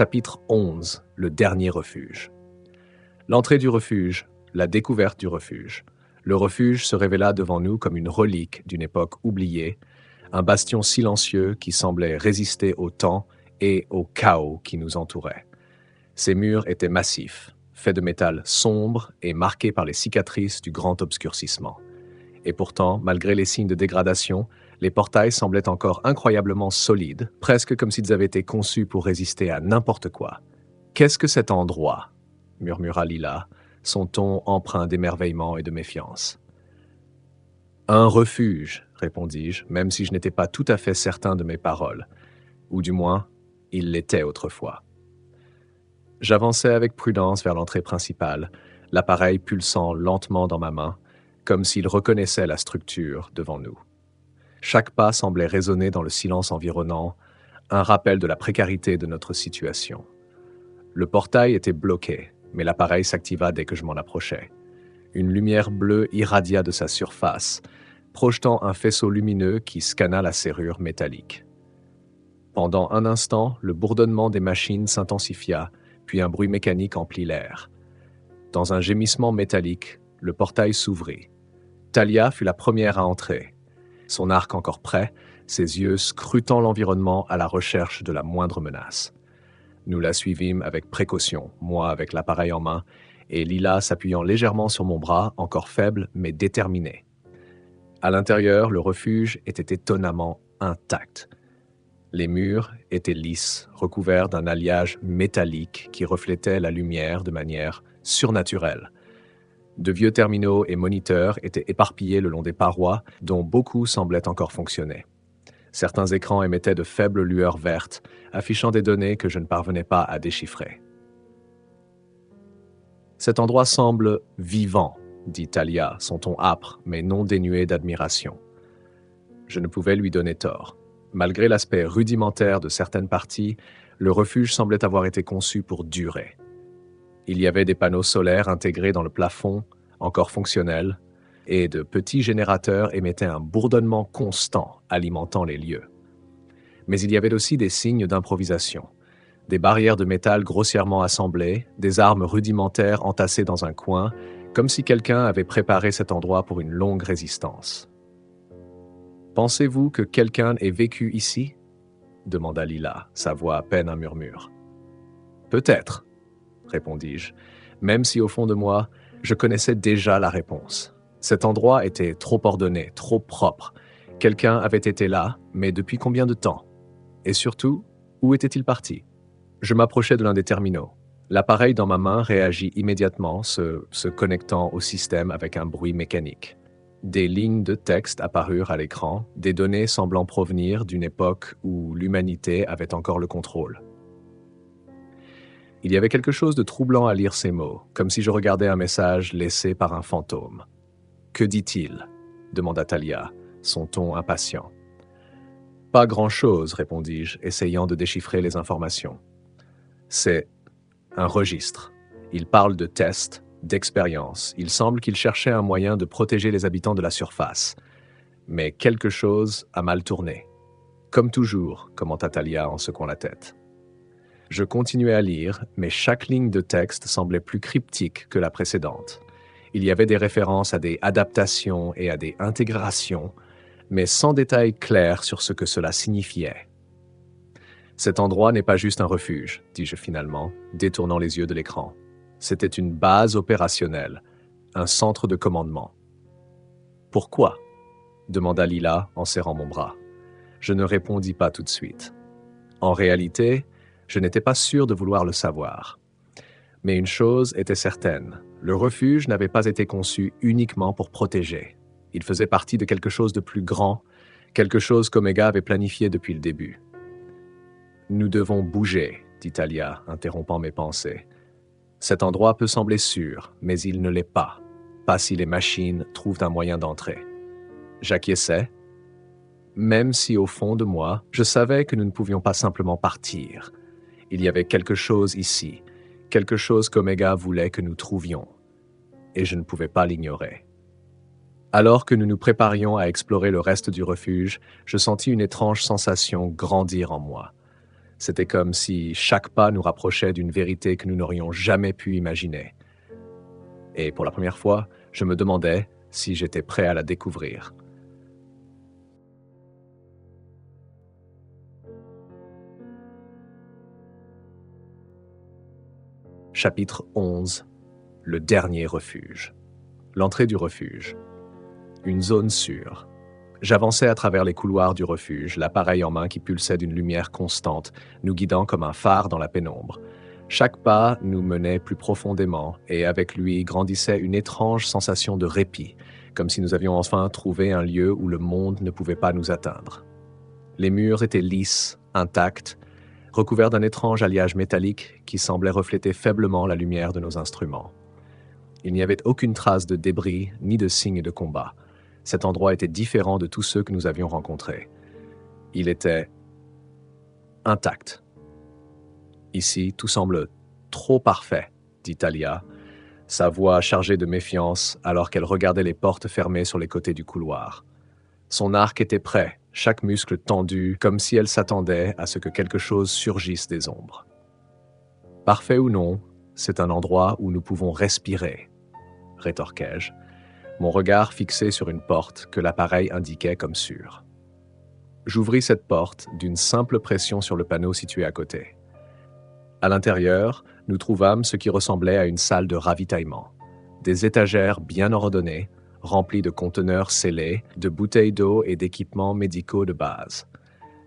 Chapitre 11. Le dernier refuge. L'entrée du refuge, la découverte du refuge. Le refuge se révéla devant nous comme une relique d'une époque oubliée, un bastion silencieux qui semblait résister au temps et au chaos qui nous entourait. Ses murs étaient massifs, faits de métal sombre et marqués par les cicatrices du grand obscurcissement. Et pourtant, malgré les signes de dégradation, les portails semblaient encore incroyablement solides, presque comme s'ils avaient été conçus pour résister à n'importe quoi. « Qu'est-ce que cet endroit ?» murmura Lila, son ton empreint d'émerveillement et de méfiance. « Un refuge, » répondis-je, même si je n'étais pas tout à fait certain de mes paroles. Ou du moins, il l'était autrefois. J'avançais avec prudence vers l'entrée principale, l'appareil pulsant lentement dans ma main, comme s'il reconnaissait la structure devant nous. Chaque pas semblait résonner dans le silence environnant, un rappel de la précarité de notre situation. Le portail était bloqué, mais l'appareil s'activa dès que je m'en approchais. Une lumière bleue irradia de sa surface, projetant un faisceau lumineux qui scanna la serrure métallique. Pendant un instant, le bourdonnement des machines s'intensifia, puis un bruit mécanique emplit l'air. Dans un gémissement métallique, le portail s'ouvrit. Talia fut la première à entrer. Son arc encore prêt, ses yeux scrutant l'environnement à la recherche de la moindre menace. Nous la suivîmes avec précaution, moi avec l'appareil en main, et Lila s'appuyant légèrement sur mon bras, encore faible mais déterminé. À l'intérieur, le refuge était étonnamment intact. Les murs étaient lisses, recouverts d'un alliage métallique qui reflétait la lumière de manière surnaturelle. De vieux terminaux et moniteurs étaient éparpillés le long des parois, dont beaucoup semblaient encore fonctionner. Certains écrans émettaient de faibles lueurs vertes, affichant des données que je ne parvenais pas à déchiffrer. « Cet endroit semble vivant, » dit Talia, son ton âpre, mais non dénué d'admiration. Je ne pouvais lui donner tort. Malgré l'aspect rudimentaire de certaines parties, le refuge semblait avoir été conçu pour durer. Il y avait des panneaux solaires intégrés dans le plafond, encore fonctionnels, et de petits générateurs émettaient un bourdonnement constant alimentant les lieux. Mais il y avait aussi des signes d'improvisation. Des barrières de métal grossièrement assemblées, des armes rudimentaires entassées dans un coin, comme si quelqu'un avait préparé cet endroit pour une longue résistance. « Pensez-vous que quelqu'un ait vécu ici ?» demanda Lila, sa voix à peine un murmure. « Peut-être, » répondis-je, même si au fond de moi, je connaissais déjà la réponse. Cet endroit était trop ordonné, trop propre. Quelqu'un avait été là, mais depuis combien de temps? Et surtout, où était-il parti? Je m'approchais de l'un des terminaux. L'appareil dans ma main réagit immédiatement, se connectant au système avec un bruit mécanique. Des lignes de texte apparurent à l'écran, des données semblant provenir d'une époque où l'humanité avait encore le contrôle. Il y avait quelque chose de troublant à lire ces mots, comme si je regardais un message laissé par un fantôme. « Que dit-il » demanda Talia, son ton impatient. « Pas grand-chose, » répondis-je, essayant de déchiffrer les informations. « C'est un registre. Il parle de tests, d'expériences. Il semble qu'il cherchait un moyen de protéger les habitants de la surface. Mais quelque chose a mal tourné. Comme toujours, » commenta Talia en secouant la tête. Je continuais à lire, mais chaque ligne de texte semblait plus cryptique que la précédente. Il y avait des références à des adaptations et à des intégrations, mais sans détails clairs sur ce que cela signifiait. « Cet endroit n'est pas juste un refuge, » dis-je finalement, détournant les yeux de l'écran. C'était une base opérationnelle, un centre de commandement. « Pourquoi ?» demanda Lila en serrant mon bras. Je ne répondis pas tout de suite. En réalité, je n'étais pas sûr de vouloir le savoir. Mais une chose était certaine, le refuge n'avait pas été conçu uniquement pour protéger. Il faisait partie de quelque chose de plus grand, quelque chose qu'Omega avait planifié depuis le début. « Nous devons bouger, » dit Talia, interrompant mes pensées. « Cet endroit peut sembler sûr, mais il ne l'est pas. Pas si les machines trouvent un moyen d'entrer. » J'acquiesçais, même si au fond de moi, je savais que nous ne pouvions pas simplement partir. Il y avait quelque chose ici, quelque chose qu'Omega voulait que nous trouvions, et je ne pouvais pas l'ignorer. Alors que nous nous préparions à explorer le reste du refuge, je sentis une étrange sensation grandir en moi. C'était comme si chaque pas nous rapprochait d'une vérité que nous n'aurions jamais pu imaginer. Et pour la première fois, je me demandais si j'étais prêt à la découvrir. Chapitre 11. Le dernier refuge. L'entrée du refuge. Une zone sûre. J'avançais à travers les couloirs du refuge, l'appareil en main qui pulsait d'une lumière constante, nous guidant comme un phare dans la pénombre. Chaque pas nous menait plus profondément, et avec lui grandissait une étrange sensation de répit, comme si nous avions enfin trouvé un lieu où le monde ne pouvait pas nous atteindre. Les murs étaient lisses, intacts, recouverts d'un étrange alliage métallique qui semblait refléter faiblement la lumière de nos instruments. Il n'y avait aucune trace de débris ni de signes de combat. Cet endroit était différent de tous ceux que nous avions rencontrés. Il était intact. Ici, tout semble trop parfait, dit Talia, sa voix chargée de méfiance alors qu'elle regardait les portes fermées sur les côtés du couloir. Son arc était prêt, chaque muscle tendu, comme si elle s'attendait à ce que quelque chose surgisse des ombres. Parfait ou non, c'est un endroit où nous pouvons respirer, rétorquai-je, mon regard fixé sur une porte que l'appareil indiquait comme sûre. J'ouvris cette porte d'une simple pression sur le panneau situé à côté. À l'intérieur, nous trouvâmes ce qui ressemblait à une salle de ravitaillement. Des étagères bien ordonnées, remplies de conteneurs scellés, de bouteilles d'eau et d'équipements médicaux de base.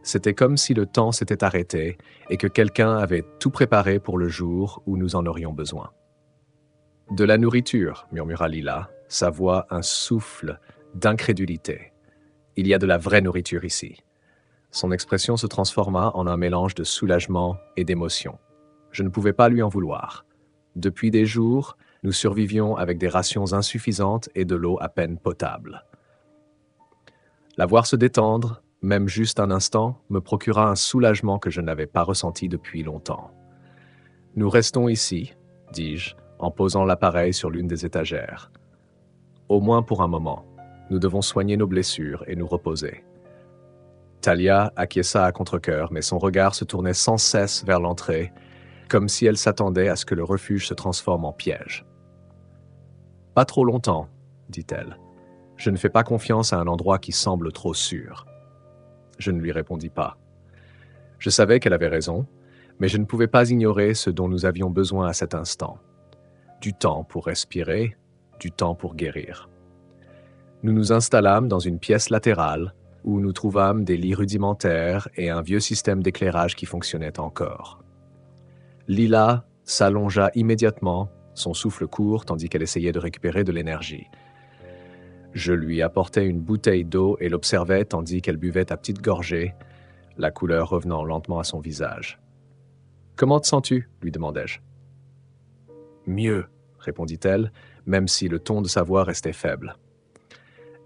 C'était comme si le temps s'était arrêté et que quelqu'un avait tout préparé pour le jour où nous en aurions besoin. « De la nourriture », murmura Lila, sa voix un souffle d'incrédulité. « Il y a de la vraie nourriture ici. » Son expression se transforma en un mélange de soulagement et d'émotion. Je ne pouvais pas lui en vouloir. Depuis des jours, nous survivions avec des rations insuffisantes et de l'eau à peine potable. La voir se détendre, même juste un instant, me procura un soulagement que je n'avais pas ressenti depuis longtemps. « Nous restons ici, » dis-je, en posant l'appareil sur l'une des étagères. « Au moins pour un moment. Nous devons soigner nos blessures et nous reposer. » Talia acquiesça à contre-cœur, mais son regard se tournait sans cesse vers l'entrée, comme si elle s'attendait à ce que le refuge se transforme en piège. « Pas trop longtemps, » dit-elle. « Je ne fais pas confiance à un endroit qui semble trop sûr. » Je ne lui répondis pas. Je savais qu'elle avait raison, mais je ne pouvais pas ignorer ce dont nous avions besoin à cet instant. Du temps pour respirer, du temps pour guérir. Nous nous installâmes dans une pièce latérale où nous trouvâmes des lits rudimentaires et un vieux système d'éclairage qui fonctionnait encore. Lila s'allongea immédiatement, son souffle court tandis qu'elle essayait de récupérer de l'énergie. Je lui apportais une bouteille d'eau et l'observais tandis qu'elle buvait à petites gorgées, la couleur revenant lentement à son visage. « Comment te sens-tu » lui demandai-je. « Mieux » répondit-elle, même si le ton de sa voix restait faible.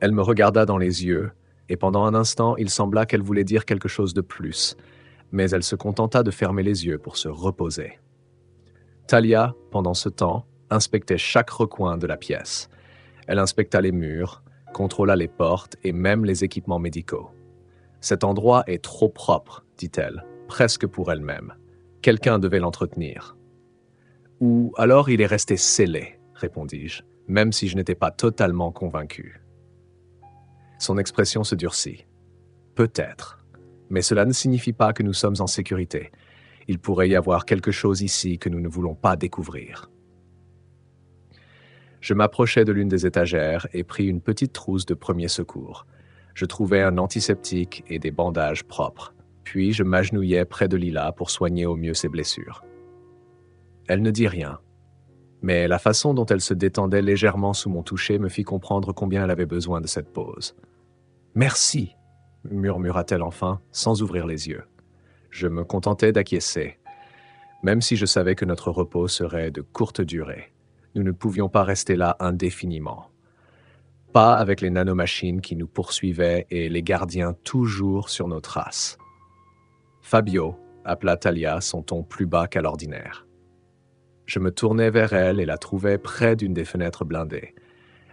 Elle me regarda dans les yeux, et pendant un instant, il sembla qu'elle voulait dire quelque chose de plus, mais elle se contenta de fermer les yeux pour se reposer. Talia, pendant ce temps, inspectait chaque recoin de la pièce. Elle inspecta les murs, contrôla les portes et même les équipements médicaux. « Cet endroit est trop propre, dit-elle, presque pour elle-même. Quelqu'un devait l'entretenir. » « Ou alors il est resté scellé, » répondis-je, même si je n'étais pas totalement convaincu. Son expression se durcit. « Peut-être. Mais cela ne signifie pas que nous sommes en sécurité. Il pourrait y avoir quelque chose ici que nous ne voulons pas découvrir. » Je m'approchai de l'une des étagères et pris une petite trousse de premier secours. Je trouvai un antiseptique et des bandages propres. Puis je m'agenouillai près de Lila pour soigner au mieux ses blessures. Elle ne dit rien, mais la façon dont elle se détendait légèrement sous mon toucher me fit comprendre combien elle avait besoin de cette pause. « Merci !» murmura-t-elle enfin, sans ouvrir les yeux. Je me contentais d'acquiescer, même si je savais que notre repos serait de courte durée. Nous ne pouvions pas rester là indéfiniment. Pas avec les nanomachines qui nous poursuivaient et les gardiens toujours sur nos traces. « Fabio !» appela Talia, son ton plus bas qu'à l'ordinaire. Je me tournai vers elle et la trouvai près d'une des fenêtres blindées.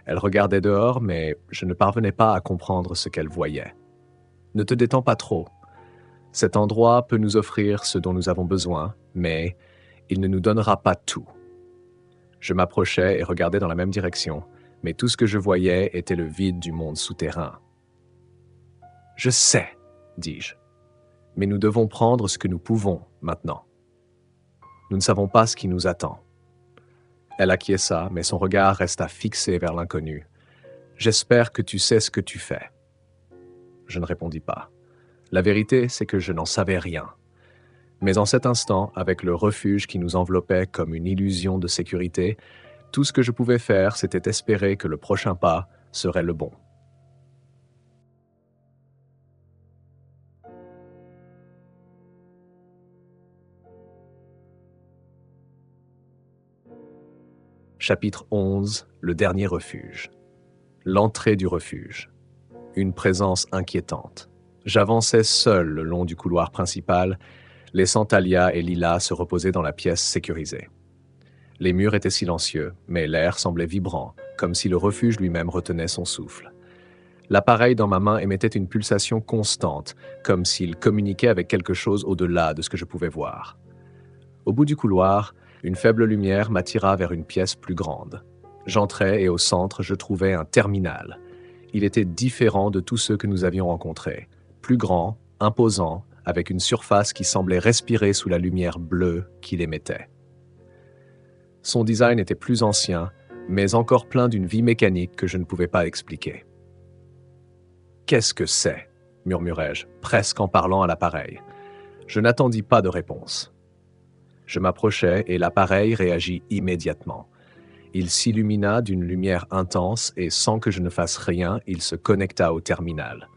Elle regardait dehors, mais je ne parvenais pas à comprendre ce qu'elle voyait. « Ne te détends pas trop. Cet endroit peut nous offrir ce dont nous avons besoin, mais il ne nous donnera pas tout. Je m'approchais et regardais dans la même direction, mais tout ce que je voyais était le vide du monde souterrain. « Je sais, dis-je, mais nous devons prendre ce que nous pouvons maintenant. Nous ne savons pas ce qui nous attend. » Elle acquiesça, mais son regard resta fixé vers l'inconnu. « J'espère que tu sais ce que tu fais. » Je ne répondis pas. La vérité, c'est que je n'en savais rien. Mais en cet instant, avec le refuge qui nous enveloppait comme une illusion de sécurité, tout ce que je pouvais faire, c'était espérer que le prochain pas serait le bon. Chapitre 11. Le dernier refuge. L'entrée du refuge. Une présence inquiétante. J'avançais seul le long du couloir principal, laissant Talia et Lila se reposer dans la pièce sécurisée. Les murs étaient silencieux, mais l'air semblait vibrant, comme si le refuge lui-même retenait son souffle. L'appareil dans ma main émettait une pulsation constante, comme s'il communiquait avec quelque chose au-delà de ce que je pouvais voir. Au bout du couloir, une faible lumière m'attira vers une pièce plus grande. J'entrai et au centre, je trouvais un terminal. Il était différent de tous ceux que nous avions rencontrés. Plus grand, imposant, avec une surface qui semblait respirer sous la lumière bleue qu'il émettait. Son design était plus ancien, mais encore plein d'une vie mécanique que je ne pouvais pas expliquer. « Qu'est-ce que c'est » murmurai-je, presque en parlant à l'appareil. Je n'attendis pas de réponse. Je m'approchai et l'appareil réagit immédiatement. Il s'illumina d'une lumière intense et sans que je ne fasse rien, il se connecta au terminal.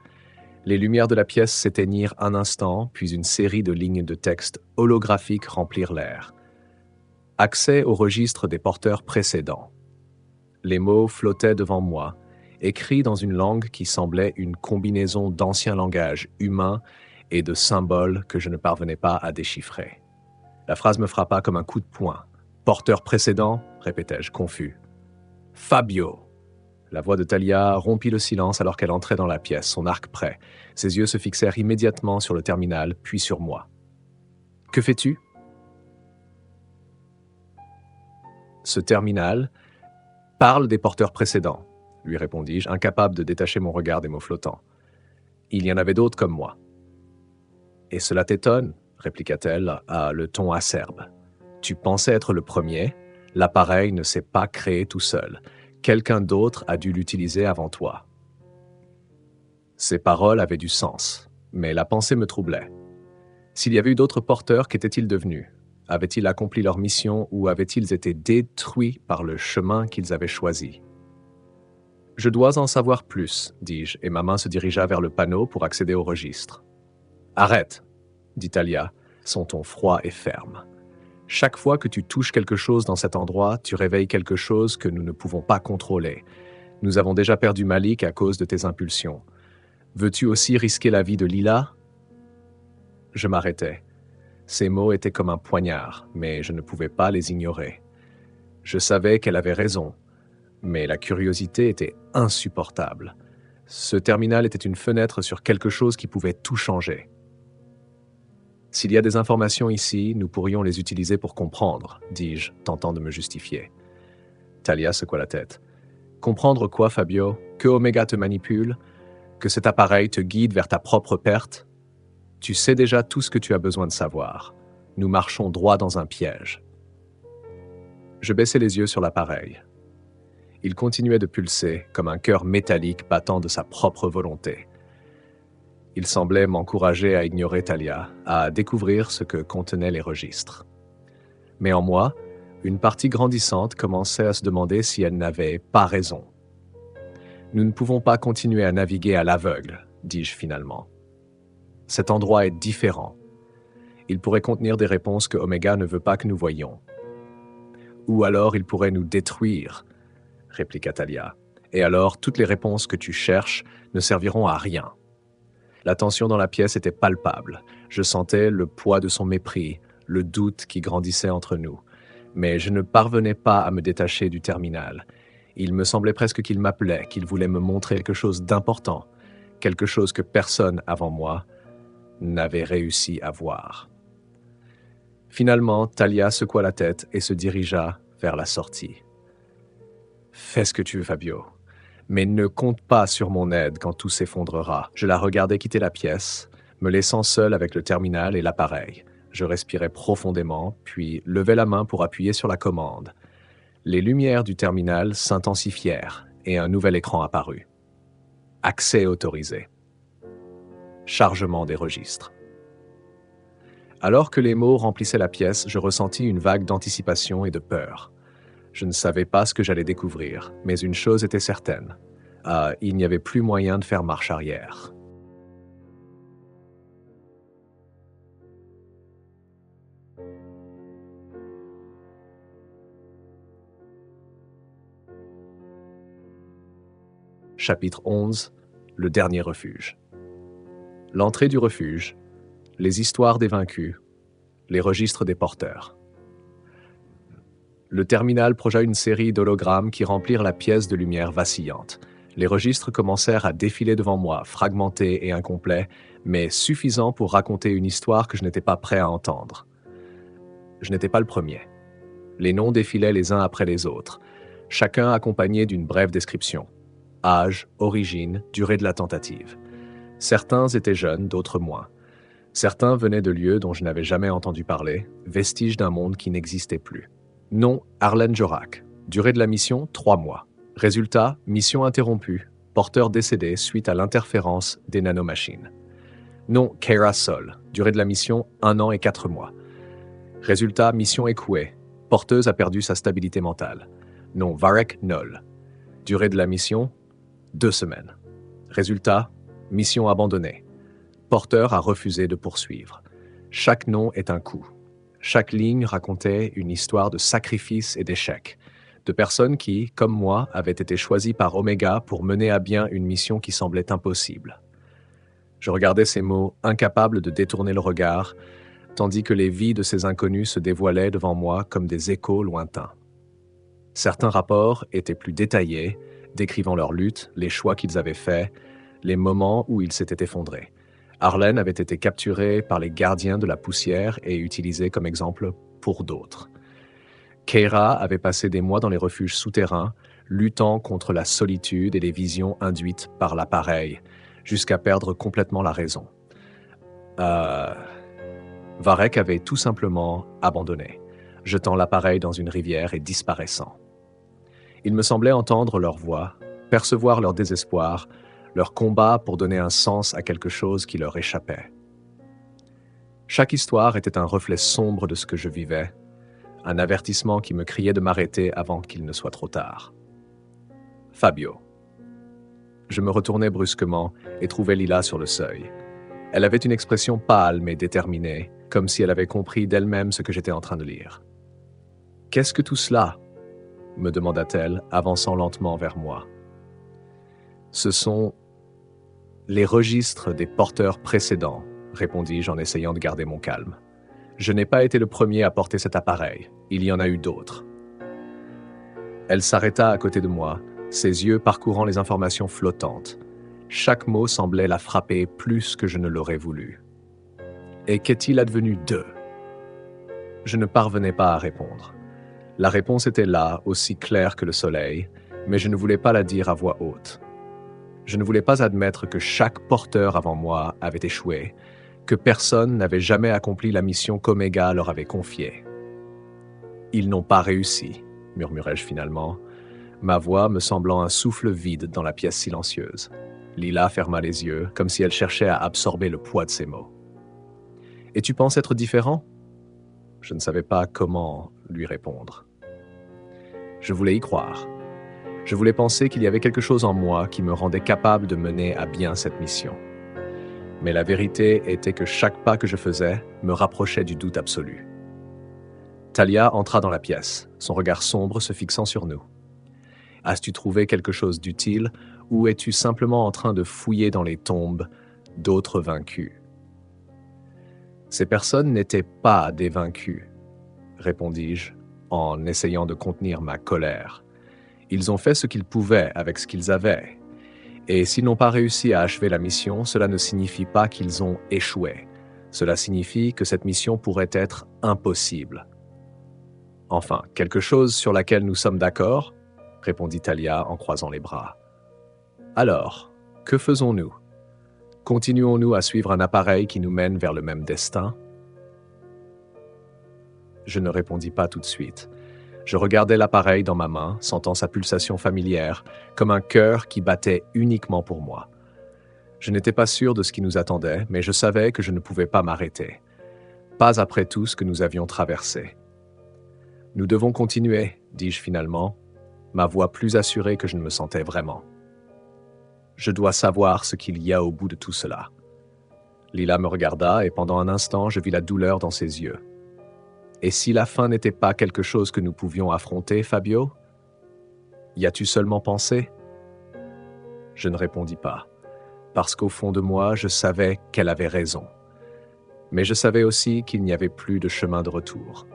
Les lumières de la pièce s'éteignirent un instant, puis une série de lignes de texte holographiques remplirent l'air. Accès au registre des porteurs précédents. Les mots flottaient devant moi, écrits dans une langue qui semblait une combinaison d'anciens langages humains et de symboles que je ne parvenais pas à déchiffrer. La phrase me frappa comme un coup de poing. « Porteur précédent » répétai-je, confus. « Fabio !» La voix de Talia rompit le silence alors qu'elle entrait dans la pièce, son arc prêt. Ses yeux se fixèrent immédiatement sur le terminal, puis sur moi. « Que fais-tu » ? Ce terminal parle des porteurs précédents, lui répondis-je, incapable de détacher mon regard des mots flottants. Il y en avait d'autres comme moi. « Et cela t'étonne » répliqua-t-elle à le ton acerbe. « Tu pensais être le premier, l'appareil ne s'est pas créé tout seul. Quelqu'un d'autre a dû l'utiliser avant toi. » Ces paroles avaient du sens, mais la pensée me troublait. S'il y avait eu d'autres porteurs, qu'étaient-ils devenus ? Avaient-ils accompli leur mission ou avaient-ils été détruits par le chemin qu'ils avaient choisi ? « Je dois en savoir plus, dis-je, et ma main se dirigea vers le panneau pour accéder au registre. « Arrête !» dit Talia, son ton froid et ferme. « Chaque fois que tu touches quelque chose dans cet endroit, tu réveilles quelque chose que nous ne pouvons pas contrôler. Nous avons déjà perdu Malik à cause de tes impulsions. Veux-tu aussi risquer la vie de Lila ?» Je m'arrêtai. Ces mots étaient comme un poignard, mais je ne pouvais pas les ignorer. Je savais qu'elle avait raison, mais la curiosité était insupportable. Ce terminal était une fenêtre sur quelque chose qui pouvait tout changer. « S'il y a des informations ici, nous pourrions les utiliser pour comprendre, » dis-je, tentant de me justifier. Talia secoua la tête. « Comprendre quoi, Fabio ? Que Omega te manipule ? Que cet appareil te guide vers ta propre perte ? Tu sais déjà tout ce que tu as besoin de savoir. Nous marchons droit dans un piège. » Je baissai les yeux sur l'appareil. Il continuait de pulser, comme un cœur métallique battant de sa propre volonté. Il semblait m'encourager à ignorer Talia, à découvrir ce que contenaient les registres. Mais en moi, une partie grandissante commençait à se demander si elle n'avait pas raison. « Nous ne pouvons pas continuer à naviguer à l'aveugle, » dis-je finalement. « Cet endroit est différent. Il pourrait contenir des réponses que Omega ne veut pas que nous voyions. Ou alors il pourrait nous détruire, » répliqua Talia. « Et alors toutes les réponses que tu cherches ne serviront à rien. » La tension dans la pièce était palpable. Je sentais le poids de son mépris, le doute qui grandissait entre nous. Mais je ne parvenais pas à me détacher du terminal. Il me semblait presque qu'il m'appelait, qu'il voulait me montrer quelque chose d'important, quelque chose que personne avant moi n'avait réussi à voir. Finalement, Talia secoua la tête et se dirigea vers la sortie. « Fais ce que tu veux, Fabio, mais ne compte pas sur mon aide quand tout s'effondrera. » Je la regardais quitter la pièce, me laissant seul avec le terminal et l'appareil. Je respirais profondément, puis levai la main pour appuyer sur la commande. Les lumières du terminal s'intensifièrent et un nouvel écran apparut. Accès autorisé. Chargement des registres. Alors que les mots remplissaient la pièce, je ressentis une vague d'anticipation et de peur. Je ne savais pas ce que j'allais découvrir, mais une chose était certaine. Il n'y avait plus moyen de faire marche arrière. Chapitre 11. Le dernier refuge. L'entrée du refuge, les histoires des vaincus, les registres des porteurs. Le terminal projeta une série d'hologrammes qui remplirent la pièce de lumière vacillante. Les registres commencèrent à défiler devant moi, fragmentés et incomplets, mais suffisants pour raconter une histoire que je n'étais pas prêt à entendre. Je n'étais pas le premier. Les noms défilaient les uns après les autres, chacun accompagné d'une brève description. Âge, origine, durée de la tentative. Certains étaient jeunes, d'autres moins. Certains venaient de lieux dont je n'avais jamais entendu parler, vestiges d'un monde qui n'existait plus. Nom, Arlene Jorak. Durée de la mission, 3 mois. Résultat, mission interrompue. Porteur décédé suite à l'interférence des nanomachines. Nom, Keira Sol. Durée de la mission, 1 an et 4 mois. Résultat, mission échouée. Porteuse a perdu sa stabilité mentale. Nom, Varek Nol. Durée de la mission, 2 semaines. Résultat, mission abandonnée. Porteur a refusé de poursuivre. Chaque nom est un coup. Chaque ligne racontait une histoire de sacrifice et d'échec, de personnes qui, comme moi, avaient été choisies par Omega pour mener à bien une mission qui semblait impossible. Je regardais ces mots, incapable de détourner le regard, tandis que les vies de ces inconnus se dévoilaient devant moi comme des échos lointains. Certains rapports étaient plus détaillés, décrivant leur lutte, les choix qu'ils avaient faits, les moments où ils s'étaient effondrés. Arlene avait été capturée par les gardiens de la poussière et utilisée comme exemple pour d'autres. Keira avait passé des mois dans les refuges souterrains, luttant contre la solitude et les visions induites par l'appareil, jusqu'à perdre complètement la raison. Varek avait tout simplement abandonné, jetant l'appareil dans une rivière et disparaissant. Il me semblait entendre leur voix, percevoir leur désespoir, leur combat pour donner un sens à quelque chose qui leur échappait. Chaque histoire était un reflet sombre de ce que je vivais, un avertissement qui me criait de m'arrêter avant qu'il ne soit trop tard. Fabio. Je me retournai brusquement et trouvai Lila sur le seuil. Elle avait une expression pâle mais déterminée, comme si elle avait compris d'elle-même ce que j'étais en train de lire. « Qu'est-ce que tout cela ?» me demanda-t-elle, avançant lentement vers moi. Ce sont les registres des porteurs précédents, répondis-je en essayant de garder mon calme. Je n'ai pas été le premier à porter cet appareil, il y en a eu d'autres. Elle s'arrêta à côté de moi, ses yeux parcourant les informations flottantes. Chaque mot semblait la frapper plus que je ne l'aurais voulu. Et qu'est-il advenu d'eux ? Je ne parvenais pas à répondre. La réponse était là, aussi claire que le soleil, mais je ne voulais pas la dire à voix haute. Je ne voulais pas admettre que chaque porteur avant moi avait échoué, que personne n'avait jamais accompli la mission qu'Omega leur avait confiée. « Ils n'ont pas réussi », murmurai-je finalement, ma voix me semblant un souffle vide dans la pièce silencieuse. Lila ferma les yeux, comme si elle cherchait à absorber le poids de ses mots. « Et tu penses être différent ?» Je ne savais pas comment lui répondre. Je voulais y croire. Je voulais penser qu'il y avait quelque chose en moi qui me rendait capable de mener à bien cette mission. Mais la vérité était que chaque pas que je faisais me rapprochait du doute absolu. Talia entra dans la pièce, son regard sombre se fixant sur nous. « As-tu trouvé quelque chose d'utile ou es-tu simplement en train de fouiller dans les tombes d'autres vaincus ?» Ces personnes n'étaient pas des vaincus, répondis-je en essayant de contenir ma colère. Ils ont fait ce qu'ils pouvaient avec ce qu'ils avaient. Et s'ils n'ont pas réussi à achever la mission, cela ne signifie pas qu'ils ont échoué. Cela signifie que cette mission pourrait être impossible. Enfin, quelque chose sur laquelle nous sommes d'accord, répondit Talia en croisant les bras. Alors, que faisons-nous? Continuons-nous à suivre un appareil qui nous mène vers le même destin? Je ne répondis pas tout de suite. Je regardais l'appareil dans ma main, sentant sa pulsation familière, comme un cœur qui battait uniquement pour moi. Je n'étais pas sûr de ce qui nous attendait, mais je savais que je ne pouvais pas m'arrêter. Pas après tout ce que nous avions traversé. « Nous devons continuer, dis-je finalement, ma voix plus assurée que je ne me sentais vraiment. Je dois savoir ce qu'il y a au bout de tout cela. » Lila me regarda et pendant un instant, je vis la douleur dans ses yeux. « Et si la fin n'était pas quelque chose que nous pouvions affronter, Fabio? Y as-tu seulement pensé? » Je ne répondis pas, parce qu'au fond de moi, je savais qu'elle avait raison. Mais je savais aussi qu'il n'y avait plus de chemin de retour.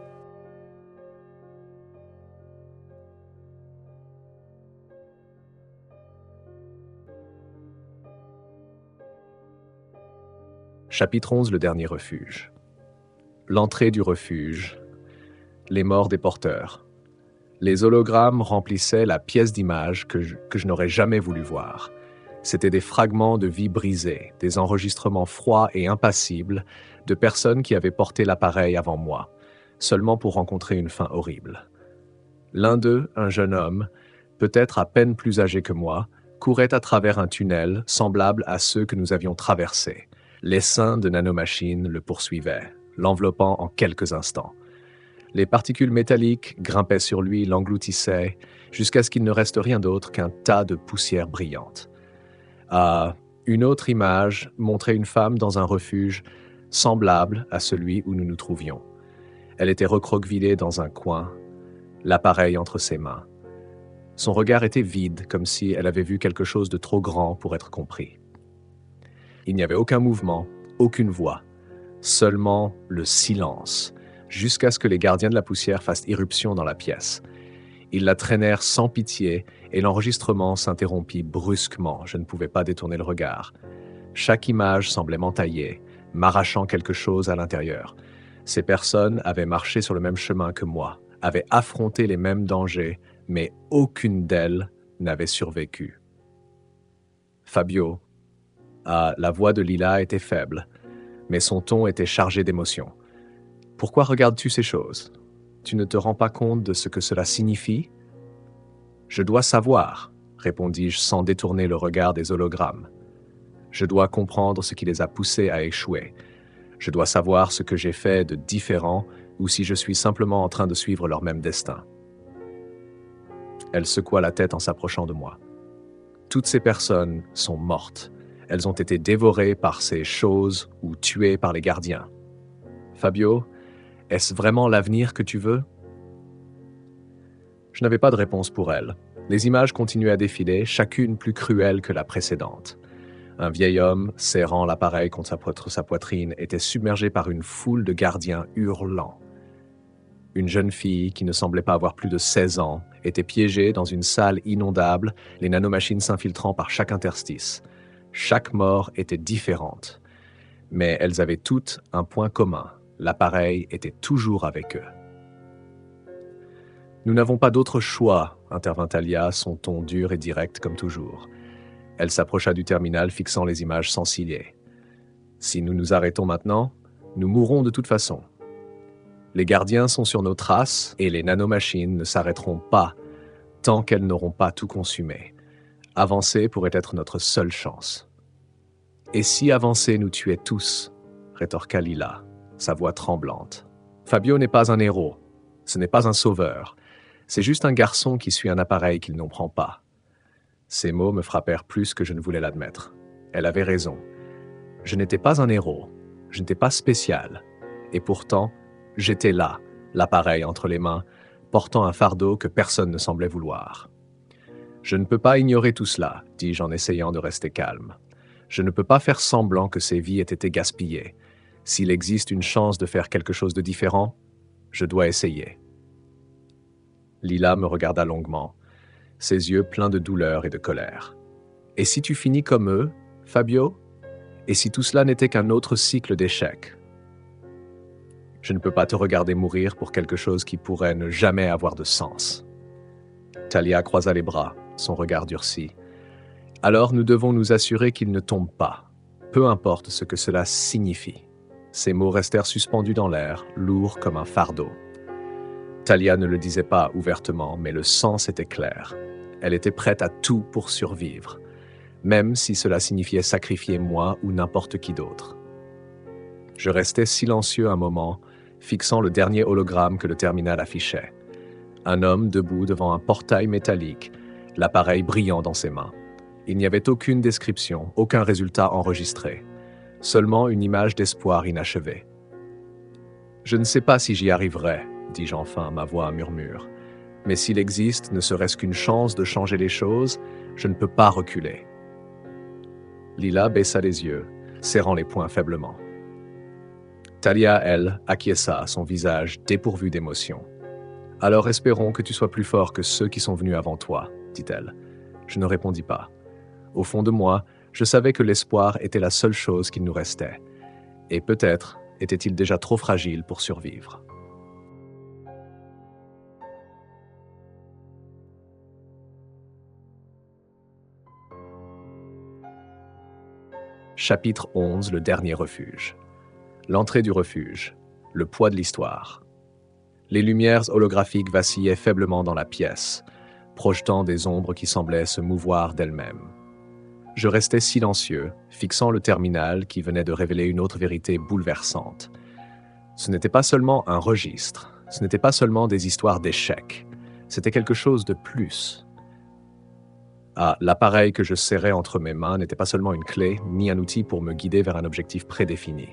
Chapitre 11, le dernier refuge. L'entrée du refuge. Les morts des porteurs. Les hologrammes remplissaient la pièce d'image que je n'aurais jamais voulu voir. C'étaient des fragments de vie brisés, des enregistrements froids et impassibles de personnes qui avaient porté l'appareil avant moi, seulement pour rencontrer une fin horrible. L'un d'eux, un jeune homme, peut-être à peine plus âgé que moi, courait à travers un tunnel semblable à ceux que nous avions traversés. L'essaim de nanomachines le poursuivait, l'enveloppant en quelques instants. Les particules métalliques grimpaient sur lui, l'engloutissaient, jusqu'à ce qu'il ne reste rien d'autre qu'un tas de poussière brillante. Une autre image montrait une femme dans un refuge semblable à celui où nous nous trouvions. Elle était recroquevillée dans un coin, l'appareil entre ses mains. Son regard était vide, comme si elle avait vu quelque chose de trop grand pour être compris. Il n'y avait aucun mouvement, aucune voix, seulement le silence, jusqu'à ce que les gardiens de la poussière fassent irruption dans la pièce. Ils la traînèrent sans pitié et l'enregistrement s'interrompit brusquement. Je ne pouvais pas détourner le regard. Chaque image semblait m'entailler, m'arrachant quelque chose à l'intérieur. Ces personnes avaient marché sur le même chemin que moi, avaient affronté les mêmes dangers, mais aucune d'elles n'avait survécu. Fabio. La voix de Lila était faible, mais son ton était chargé d'émotion. « Pourquoi regardes-tu ces choses? Tu ne te rends pas compte de ce que cela signifie? » « Je dois savoir, » répondis-je sans détourner le regard des hologrammes. « Je dois comprendre ce qui les a poussés à échouer. Je dois savoir ce que j'ai fait de différent ou si je suis simplement en train de suivre leur même destin. » Elle secoua la tête en s'approchant de moi. « Toutes ces personnes sont mortes. Elles ont été dévorées par ces choses ou tuées par les gardiens. Fabio, est-ce vraiment l'avenir que tu veux? » Je n'avais pas de réponse pour elle. Les images continuaient à défiler, chacune plus cruelle que la précédente. Un vieil homme, serrant l'appareil contre sa poitrine, était submergé par une foule de gardiens hurlants. Une jeune fille, qui ne semblait pas avoir plus de 16 ans, était piégée dans une salle inondable, les nanomachines s'infiltrant par chaque interstice. Chaque mort était différente. Mais elles avaient toutes un point commun. L'appareil était toujours avec eux. « Nous n'avons pas d'autre choix, » intervint Talia, son ton dur et direct comme toujours. Elle s'approcha du terminal, fixant les images sans ciller. « Si nous nous arrêtons maintenant, nous mourrons de toute façon. Les gardiens sont sur nos traces et les nanomachines ne s'arrêteront pas tant qu'elles n'auront pas tout consumé. Avancer pourrait être notre seule chance. »« Et si avancer nous tuait tous ?» rétorqua Lila, sa voix tremblante. « Fabio n'est pas un héros, ce n'est pas un sauveur. C'est juste un garçon qui suit un appareil qu'il n'en prend pas. » Ces mots me frappèrent plus que je ne voulais l'admettre. Elle avait raison. Je n'étais pas un héros, je n'étais pas spécial. Et pourtant, j'étais là, l'appareil entre les mains, portant un fardeau que personne ne semblait vouloir. « Je ne peux pas ignorer tout cela, » dis-je en essayant de rester calme. « Je ne peux pas faire semblant que ces vies aient été gaspillées. S'il existe une chance de faire quelque chose de différent, je dois essayer. » Lila me regarda longuement, ses yeux pleins de douleur et de colère. « Et si tu finis comme eux, Fabio? Et si tout cela n'était qu'un autre cycle d'échecs, Je ne peux pas te regarder mourir pour quelque chose qui pourrait ne jamais avoir de sens. Talia croisa les bras, son regard durci. Alors nous devons nous assurer qu'il ne tombe pas, peu importe ce que cela signifie. Ces mots restèrent suspendus dans l'air, lourds comme un fardeau. Talia ne le disait pas ouvertement, mais le sens était clair. Elle était prête à tout pour survivre, même si cela signifiait sacrifier moi ou n'importe qui d'autre. Je restais silencieux un moment, fixant le dernier hologramme que le terminal affichait. Un homme debout devant un portail métallique, l'appareil brillant dans ses mains. Il n'y avait aucune description, aucun résultat enregistré. Seulement une image d'espoir inachevée. « Je ne sais pas si j'y arriverai », dis-je enfin, ma voix à murmure. « Mais s'il existe ne serait-ce qu'une chance de changer les choses, je ne peux pas reculer. » Lila baissa les yeux, serrant les poings faiblement. Talia, elle, acquiesça, son visage dépourvu d'émotion. « Alors espérons que tu sois plus fort que ceux qui sont venus avant toi, » dit-elle. Je ne répondis pas. Au fond de moi, je savais que l'espoir était la seule chose qu'il nous restait. Et peut-être était-il déjà trop fragile pour survivre. Chapitre 11, le dernier refuge. L'entrée du refuge. Le poids de l'histoire. Les lumières holographiques vacillaient faiblement dans la pièce, projetant des ombres qui semblaient se mouvoir d'elles-mêmes. Je restais silencieux, fixant le terminal qui venait de révéler une autre vérité bouleversante. Ce n'était pas seulement un registre, ce n'était pas seulement des histoires d'échecs, c'était quelque chose de plus. Ah, l'appareil que je serrais entre mes mains n'était pas seulement une clé, ni un outil pour me guider vers un objectif prédéfini.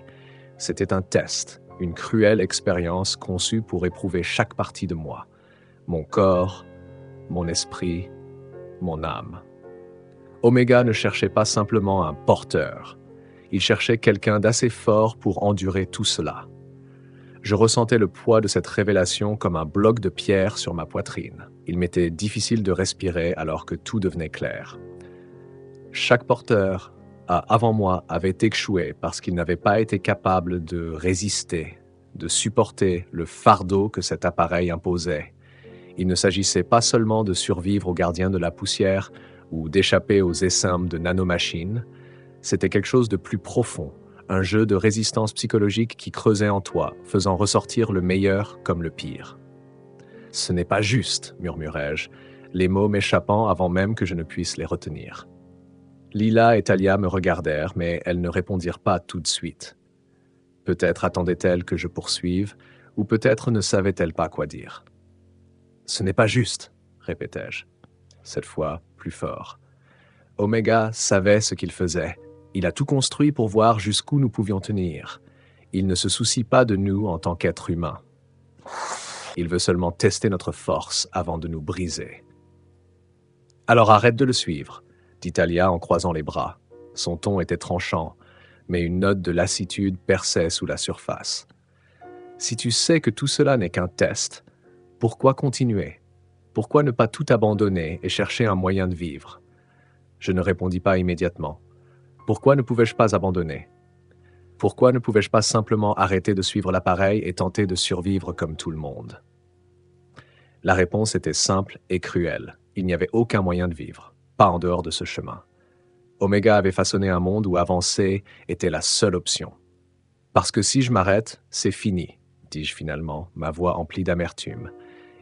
C'était un test, une cruelle expérience conçue pour éprouver chaque partie de moi. Mon corps, mon esprit, mon âme. Omega ne cherchait pas simplement un porteur. Il cherchait quelqu'un d'assez fort pour endurer tout cela. Je ressentais le poids de cette révélation comme un bloc de pierre sur ma poitrine. Il m'était difficile de respirer alors que tout devenait clair. Chaque porteur, avant moi, avait échoué parce qu'il n'avait pas été capable de résister, de supporter le fardeau que cet appareil imposait. Il ne s'agissait pas seulement de survivre aux gardiens de la poussière ou d'échapper aux essaims de nanomachines. C'était quelque chose de plus profond, un jeu de résistance psychologique qui creusait en toi, faisant ressortir le meilleur comme le pire. « Ce n'est pas juste », murmurai-je, les mots m'échappant avant même que je ne puisse les retenir. Lila et Talia me regardèrent, mais elles ne répondirent pas tout de suite. Peut-être attendaient-elles que je poursuive, ou peut-être ne savaient-elles pas quoi dire. « Ce n'est pas juste », répétai-je, cette fois plus fort. Omega savait ce qu'il faisait. Il a tout construit pour voir jusqu'où nous pouvions tenir. Il ne se soucie pas de nous en tant qu'êtres humains. Il veut seulement tester notre force avant de nous briser. « Alors arrête de le suivre », dit Talia en croisant les bras. Son ton était tranchant, mais une note de lassitude perçait sous la surface. « Si tu sais que tout cela n'est qu'un test, pourquoi continuer? Pourquoi ne pas tout abandonner et chercher un moyen de vivre ?» Je ne répondis pas immédiatement. Pourquoi ne pouvais-je pas abandonner? Pourquoi ne pouvais-je pas simplement arrêter de suivre l'appareil et tenter de survivre comme tout le monde? La réponse était simple et cruelle. Il n'y avait aucun moyen de vivre, pas en dehors de ce chemin. Omega avait façonné un monde où avancer était la seule option. Parce que si je m'arrête, c'est fini, dis-je finalement, ma voix emplie d'amertume.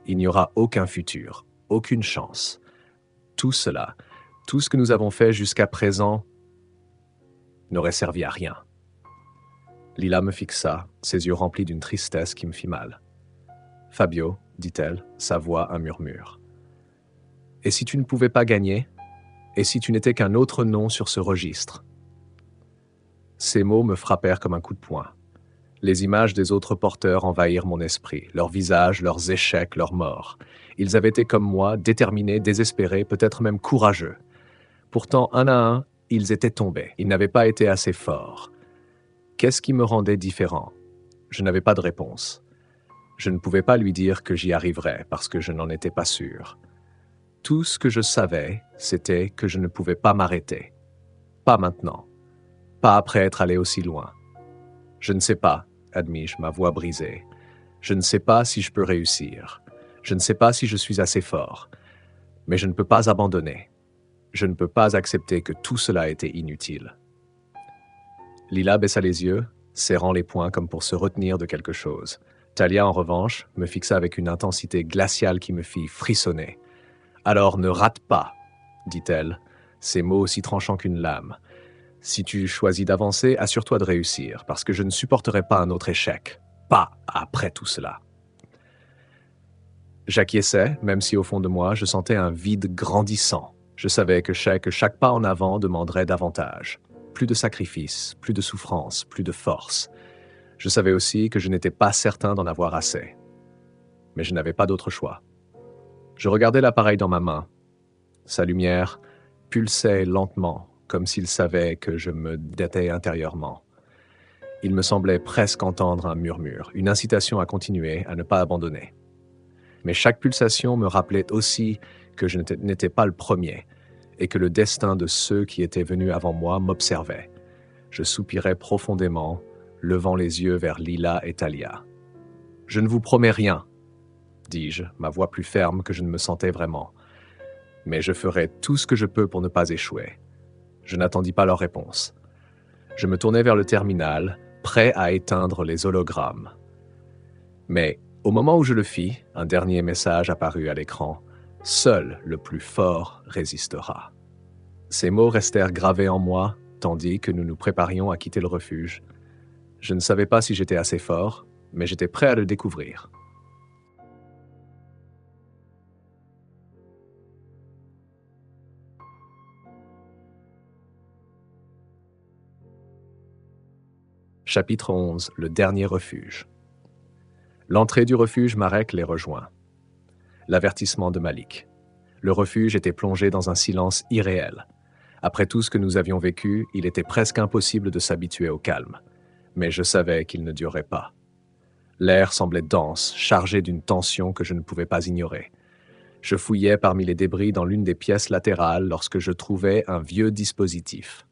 Il n'y aura aucun futur, aucune chance. Tout cela, tout ce que nous avons fait jusqu'à présent, n'aurait servi à rien. Lila me fixa, ses yeux remplis d'une tristesse qui me fit mal. « Fabio, dit-elle, sa voix un murmure. Et si tu ne pouvais pas gagner? Et si tu n'étais qu'un autre nom sur ce registre ?» Ces mots me frappèrent comme un coup de poing. Les images des autres porteurs envahirent mon esprit, leurs visages, leurs échecs, leurs morts. Ils avaient été comme moi, déterminés, désespérés, peut-être même courageux. Pourtant, un à un, ils étaient tombés. Ils n'avaient pas été assez forts. Qu'est-ce qui me rendait différent? Je n'avais pas de réponse. Je ne pouvais pas lui dire que j'y arriverais parce que je n'en étais pas sûr. Tout ce que je savais, c'était que je ne pouvais pas m'arrêter. Pas maintenant. Pas après être allé aussi loin. Je ne sais pas, admis-je, ma voix brisée. Je ne sais pas si je peux réussir. Je ne sais pas si je suis assez fort. Mais je ne peux pas abandonner. Je ne peux pas accepter que tout cela était inutile. Lila baissa les yeux, serrant les poings comme pour se retenir de quelque chose. Talia, en revanche, me fixa avec une intensité glaciale qui me fit frissonner. « Alors ne rate pas, dit-elle, ces mots aussi tranchants qu'une lame. Si tu choisis d'avancer, assure-toi de réussir, parce que je ne supporterai pas un autre échec. Pas après tout cela. » J'acquiesçais, même si au fond de moi, je sentais un vide grandissant. Je savais que chaque pas en avant demanderait davantage. Plus de sacrifices, plus de souffrance, plus de force. Je savais aussi que je n'étais pas certain d'en avoir assez. Mais je n'avais pas d'autre choix. Je regardais l'appareil dans ma main. Sa lumière pulsait lentement, comme s'il savait que je me détais intérieurement. Il me semblait presque entendre un murmure, une incitation à continuer, à ne pas abandonner. Mais chaque pulsation me rappelait aussi que je n'étais pas le premier et que le destin de ceux qui étaient venus avant moi m'observait. Je soupirais profondément, levant les yeux vers Lila et Talia. « Je ne vous promets rien, dis-je, ma voix plus ferme que je ne me sentais vraiment. Mais je ferai tout ce que je peux pour ne pas échouer. » Je n'attendis pas leur réponse. Je me tournai vers le terminal, prêt à éteindre les hologrammes. Mais au moment où je le fis, un dernier message apparut à l'écran. « Seul le plus fort résistera. » Ces mots restèrent gravés en moi, tandis que nous nous préparions à quitter le refuge. Je ne savais pas si j'étais assez fort, mais j'étais prêt à le découvrir. Chapitre 11. Le dernier refuge. L'entrée du refuge Marek les rejoint. L'avertissement de Malik. Le refuge était plongé dans un silence irréel. Après tout ce que nous avions vécu, il était presque impossible de s'habituer au calme. Mais je savais qu'il ne durerait pas. L'air semblait dense, chargé d'une tension que je ne pouvais pas ignorer. Je fouillais parmi les débris dans l'une des pièces latérales lorsque je trouvai un vieux dispositif.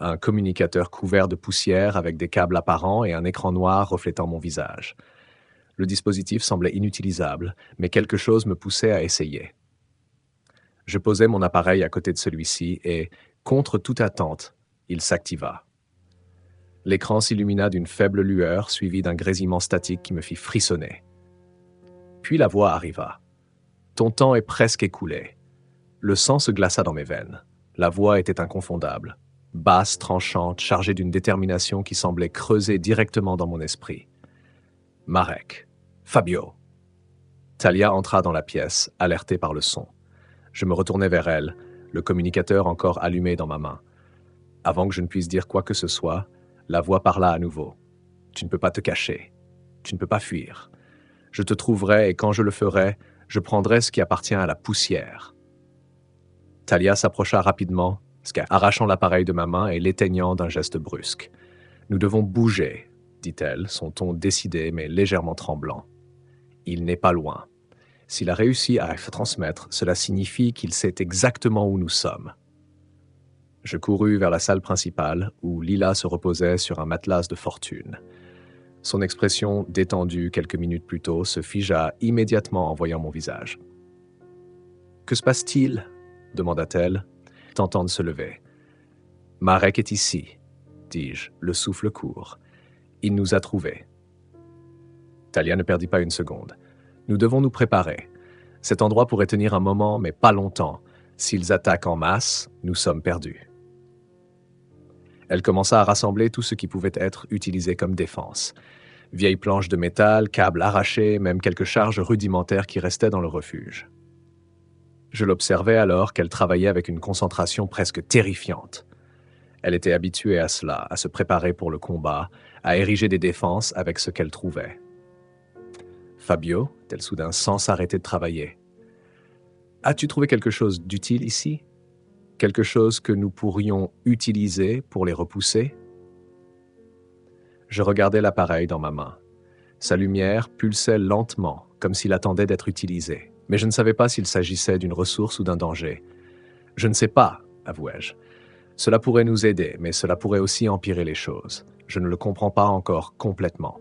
Un communicateur couvert de poussière avec des câbles apparents et un écran noir reflétant mon visage. Le dispositif semblait inutilisable, mais quelque chose me poussait à essayer. Je posai mon appareil à côté de celui-ci et, contre toute attente, il s'activa. L'écran s'illumina d'une faible lueur suivie d'un grésillement statique qui me fit frissonner. Puis la voix arriva. « Ton temps est presque écoulé. » Le sang se glaça dans mes veines. La voix était inconfondable. Basse, tranchante, chargée d'une détermination qui semblait creuser directement dans mon esprit. Marek. Fabio. Talia entra dans la pièce, alertée par le son. Je me retournai vers elle, le communicateur encore allumé dans ma main. Avant que je ne puisse dire quoi que ce soit, la voix parla à nouveau. « Tu ne peux pas te cacher. Tu ne peux pas fuir. Je te trouverai et quand je le ferai, je prendrai ce qui appartient à la poussière. » Talia s'approcha rapidement, arrachant l'appareil de ma main et l'éteignant d'un geste brusque. « Nous devons bouger, » dit-elle, son ton décidé mais légèrement tremblant. « Il n'est pas loin. S'il a réussi à se transmettre, cela signifie qu'il sait exactement où nous sommes. » Je courus vers la salle principale, où Lila se reposait sur un matelas de fortune. Son expression, détendue quelques minutes plus tôt, se figea immédiatement en voyant mon visage. « Que se passe-t-il » demanda-t-elle, tentant de se lever. « Marek est ici, » dis-je, le souffle court. « Il nous a trouvés. » Talia ne perdit pas une seconde. « Nous devons nous préparer. Cet endroit pourrait tenir un moment, mais pas longtemps. S'ils attaquent en masse, nous sommes perdus. » Elle commença à rassembler tout ce qui pouvait être utilisé comme défense. Vieilles planches de métal, câbles arrachés, même quelques charges rudimentaires qui restaient dans le refuge. Je l'observais alors qu'elle travaillait avec une concentration presque terrifiante. Elle était habituée à cela, à se préparer pour le combat, à ériger des défenses avec ce qu'elle trouvait. Fabio, dit-elle soudain, sans s'arrêter de travailler. « As-tu trouvé quelque chose d'utile ici ? Quelque chose que nous pourrions utiliser pour les repousser ?» Je regardais l'appareil dans ma main. Sa lumière pulsait lentement, comme s'il attendait d'être utilisé. Mais je ne savais pas s'il s'agissait d'une ressource ou d'un danger. « Je ne sais pas, avouai-je. Cela pourrait nous aider, mais cela pourrait aussi empirer les choses. Je ne le comprends pas encore complètement.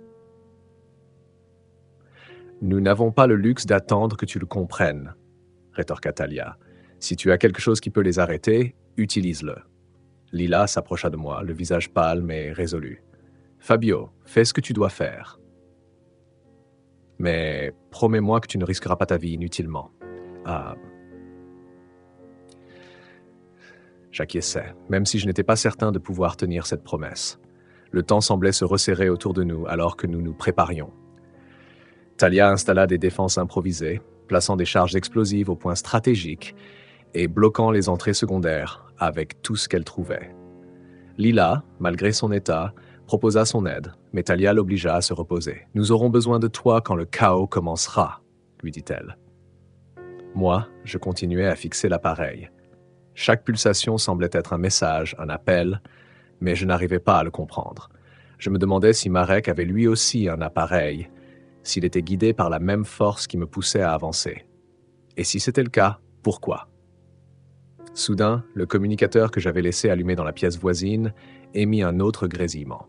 Nous n'avons pas le luxe d'attendre que tu le comprennes, rétorqua Talia. Si tu as quelque chose qui peut les arrêter, utilise-le. Lila s'approcha de moi, le visage pâle mais résolu. Fabio, fais ce que tu dois faire. Mais promets-moi que tu ne risqueras pas ta vie inutilement. Ah. J'acquiesçais, même si je n'étais pas certain de pouvoir tenir cette promesse. Le temps semblait se resserrer autour de nous alors que nous nous préparions. Talia installa des défenses improvisées, plaçant des charges explosives au point stratégique et bloquant les entrées secondaires avec tout ce qu'elle trouvait. Lila, malgré son état, proposa son aide, mais Talia l'obligea à se reposer. « Nous aurons besoin de toi quand le chaos commencera », lui dit-elle. Moi, je continuais à fixer l'appareil. Chaque pulsation semblait être un message, un appel, mais je n'arrivais pas à le comprendre. Je me demandais si Marek avait lui aussi un appareil, s'il était guidé par la même force qui me poussait à avancer. Et si c'était le cas, pourquoi? Soudain, le communicateur que j'avais laissé allumé dans la pièce voisine émit un autre grésillement.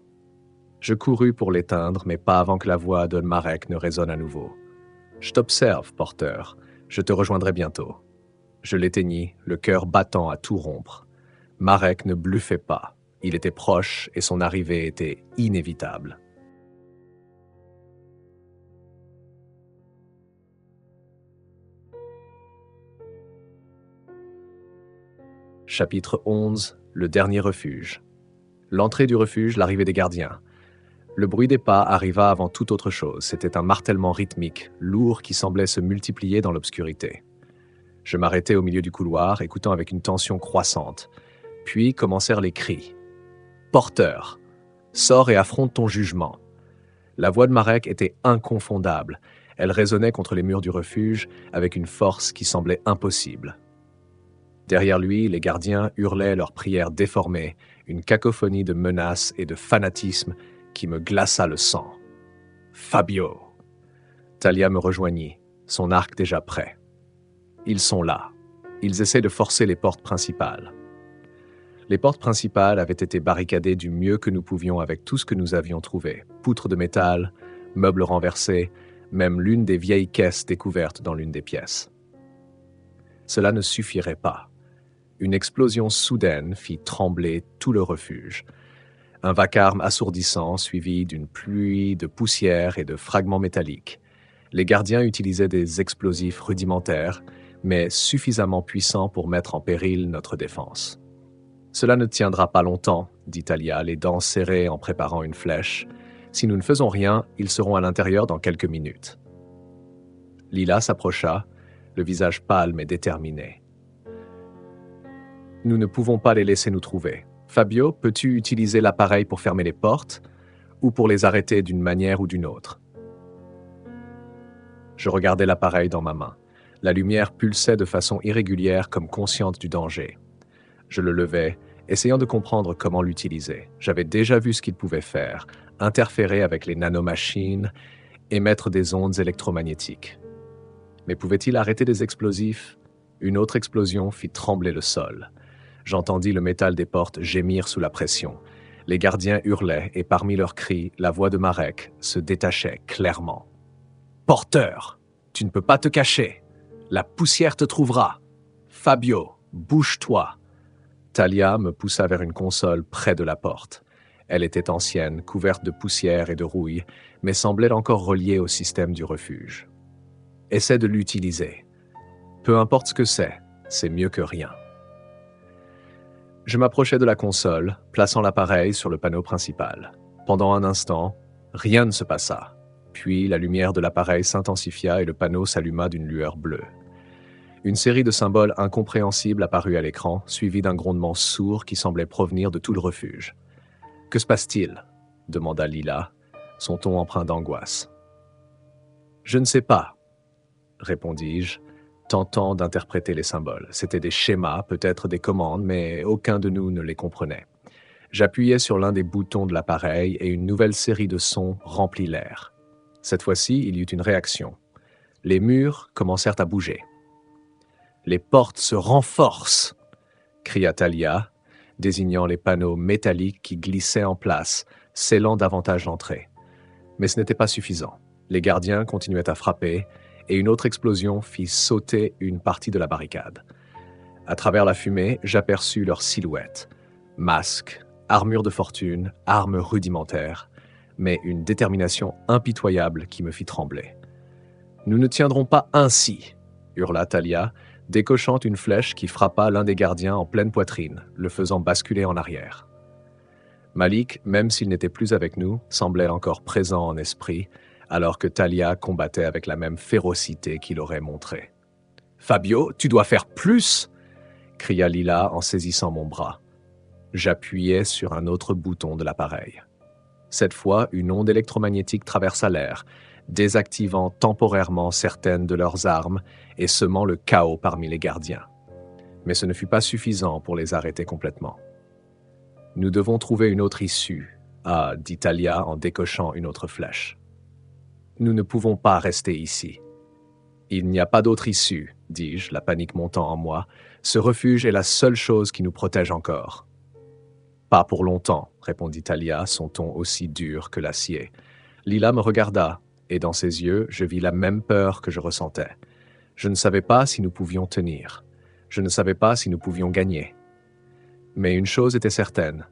Je courus pour l'éteindre, mais pas avant que la voix de Marek ne résonne à nouveau. « Je t'observe, porteur. Je te rejoindrai bientôt. » Je l'éteignis, le cœur battant à tout rompre. Marek ne bluffait pas. Il était proche et son arrivée était inévitable. Chapitre 11. Le dernier refuge. L'entrée du refuge, l'arrivée des gardiens. Le bruit des pas arriva avant toute autre chose. C'était un martèlement rythmique, lourd qui semblait se multiplier dans l'obscurité. Je m'arrêtai au milieu du couloir, écoutant avec une tension croissante. Puis commencèrent les cris. « Porteur, sors et affronte ton jugement. » La voix de Marek était inconfondable. Elle résonnait contre les murs du refuge avec une force qui semblait impossible. Derrière lui, les gardiens hurlaient leurs prières déformées, une cacophonie de menaces et de fanatisme qui me glaça le sang. « Fabio !» Talia me rejoignit, son arc déjà prêt. Ils sont là. Ils essaient de forcer les portes principales. Les portes principales avaient été barricadées du mieux que nous pouvions avec tout ce que nous avions trouvé. Poutres de métal, meubles renversés, même l'une des vieilles caisses découvertes dans l'une des pièces. Cela ne suffirait pas. Une explosion soudaine fit trembler tout le refuge. Un vacarme assourdissant suivi d'une pluie de poussière et de fragments métalliques. Les gardiens utilisaient des explosifs rudimentaires, mais suffisamment puissants pour mettre en péril notre défense. « Cela ne tiendra pas longtemps, » dit Talia, les dents serrées en préparant une flèche. « Si nous ne faisons rien, ils seront à l'intérieur dans quelques minutes. » Lila s'approcha, le visage pâle mais déterminé. « Nous ne pouvons pas les laisser nous trouver. Fabio, peux-tu utiliser l'appareil pour fermer les portes ou pour les arrêter d'une manière ou d'une autre ?» Je regardais l'appareil dans ma main. La lumière pulsait de façon irrégulière comme consciente du danger. Je le levai, essayant de comprendre comment l'utiliser. J'avais déjà vu ce qu'il pouvait faire, interférer avec les nanomachines, émettre des ondes électromagnétiques. Mais pouvait-il arrêter des explosifs? Une autre explosion fit trembler le sol. J'entendis le métal des portes gémir sous la pression. Les gardiens hurlaient et parmi leurs cris, la voix de Marek se détachait clairement. « Porteur, tu ne peux pas te cacher. La poussière te trouvera. Fabio, bouge-toi. » Talia me poussa vers une console près de la porte. Elle était ancienne, couverte de poussière et de rouille, mais semblait encore reliée au système du refuge. « Essaie de l'utiliser. Peu importe ce que c'est mieux que rien. » Je m'approchai de la console, plaçant l'appareil sur le panneau principal. Pendant un instant, rien ne se passa. Puis la lumière de l'appareil s'intensifia et le panneau s'alluma d'une lueur bleue. Une série de symboles incompréhensibles apparut à l'écran, suivis d'un grondement sourd qui semblait provenir de tout le refuge. « Que se passe-t-il » demanda Lila, son ton empreint d'angoisse. « Je ne sais pas » répondis-je, tentant d'interpréter les symboles. C'étaient des schémas, peut-être des commandes, mais aucun de nous ne les comprenait. J'appuyai sur l'un des boutons de l'appareil et une nouvelle série de sons remplit l'air. Cette fois-ci, il y eut une réaction. Les murs commencèrent à bouger. « Les portes se renforcent !» cria Talia. désignant les panneaux métalliques qui glissaient en place, scellant davantage l'entrée. Mais ce n'était pas suffisant. Les gardiens continuaient à frapper, et une autre explosion fit sauter une partie de la barricade. À travers la fumée, j'aperçus leurs silhouettes. Masques, armures de fortune, armes rudimentaires, mais une détermination impitoyable qui me fit trembler. « Nous ne tiendrons pas ainsi !» hurla Talia, décochant une flèche qui frappa l'un des gardiens en pleine poitrine, le faisant basculer en arrière. Malik, même s'il n'était plus avec nous, semblait encore présent en esprit, alors que Talia combattait avec la même férocité qu'il aurait montrée. « Fabio, tu dois faire plus !» cria Lila en saisissant mon bras. J'appuyai sur un autre bouton de l'appareil. Cette fois, une onde électromagnétique traversa l'air, désactivant temporairement certaines de leurs armes et semant le chaos parmi les gardiens. Mais ce ne fut pas suffisant pour les arrêter complètement. « Nous devons trouver une autre issue, » dit Talia en décochant une autre flèche. « Nous ne pouvons pas rester ici. »« Il n'y a pas d'autre issue, » dis-je, la panique montant en moi. « Ce refuge est la seule chose qui nous protège encore. »« Pas pour longtemps, » répondit Talia, son ton aussi dur que l'acier. Lila me regarda, et dans ses yeux, je vis la même peur que je ressentais. Je ne savais pas si nous pouvions tenir. Je ne savais pas si nous pouvions gagner. Mais une chose était certaine,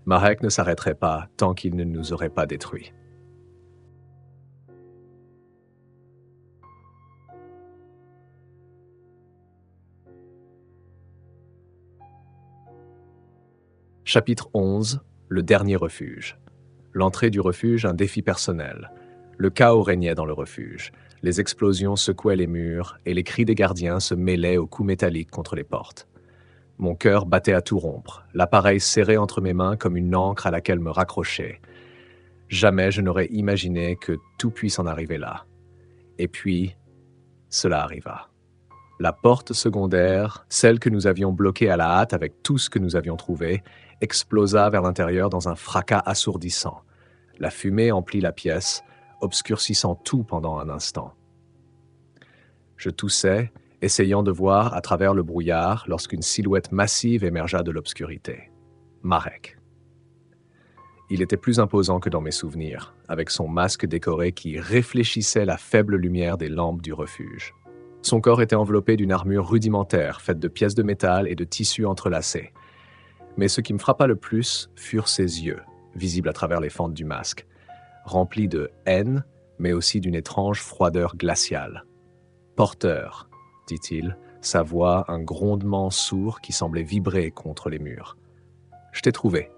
Marek ne s'arrêterait pas tant qu'il ne nous aurait pas détruits. Chapitre 11. Le dernier refuge. L'entrée du refuge, un défi personnel. Le chaos régnait dans le refuge. Les explosions secouaient les murs et les cris des gardiens se mêlaient aux coups métalliques contre les portes. Mon cœur battait à tout rompre, l'appareil serré entre mes mains comme une ancre à laquelle me raccrocher. Jamais je n'aurais imaginé que tout puisse en arriver là. Et puis, cela arriva. La porte secondaire, celle que nous avions bloquée à la hâte avec tout ce que nous avions trouvé, explosa vers l'intérieur dans un fracas assourdissant. La fumée emplit la pièce, obscurcissant tout pendant un instant. Je toussais, essayant de voir à travers le brouillard lorsqu'une silhouette massive émergea de l'obscurité. Marek. Il était plus imposant que dans mes souvenirs, avec son masque décoré qui réfléchissait la faible lumière des lampes du refuge. Son corps était enveloppé d'une armure rudimentaire faite de pièces de métal et de tissus entrelacés. Mais ce qui me frappa le plus furent ses yeux, visibles à travers les fentes du masque, remplis de haine, mais aussi d'une étrange froideur glaciale. « Porteur », dit-il, sa voix un grondement sourd qui semblait vibrer contre les murs. « Je t'ai trouvé.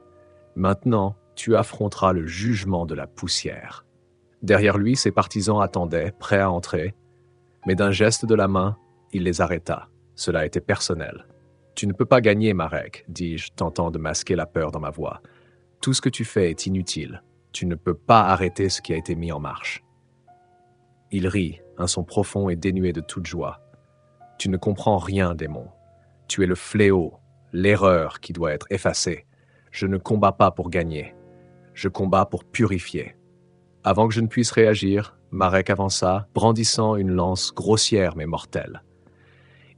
Maintenant, tu affronteras le jugement de la poussière. » Derrière lui, ses partisans attendaient, prêts à entrer, mais d'un geste de la main, il les arrêta. Cela était personnel. « Tu ne peux pas gagner, Marek, » dis-je, tentant de masquer la peur dans ma voix. « Tout ce que tu fais est inutile. Tu ne peux pas arrêter ce qui a été mis en marche. » Il rit, un son profond et dénué de toute joie. « Tu ne comprends rien, démon. Tu es le fléau, l'erreur qui doit être effacée. Je ne combats pas pour gagner. Je combats pour purifier. » Avant que je ne puisse réagir, Marek avança, brandissant une lance grossière mais mortelle.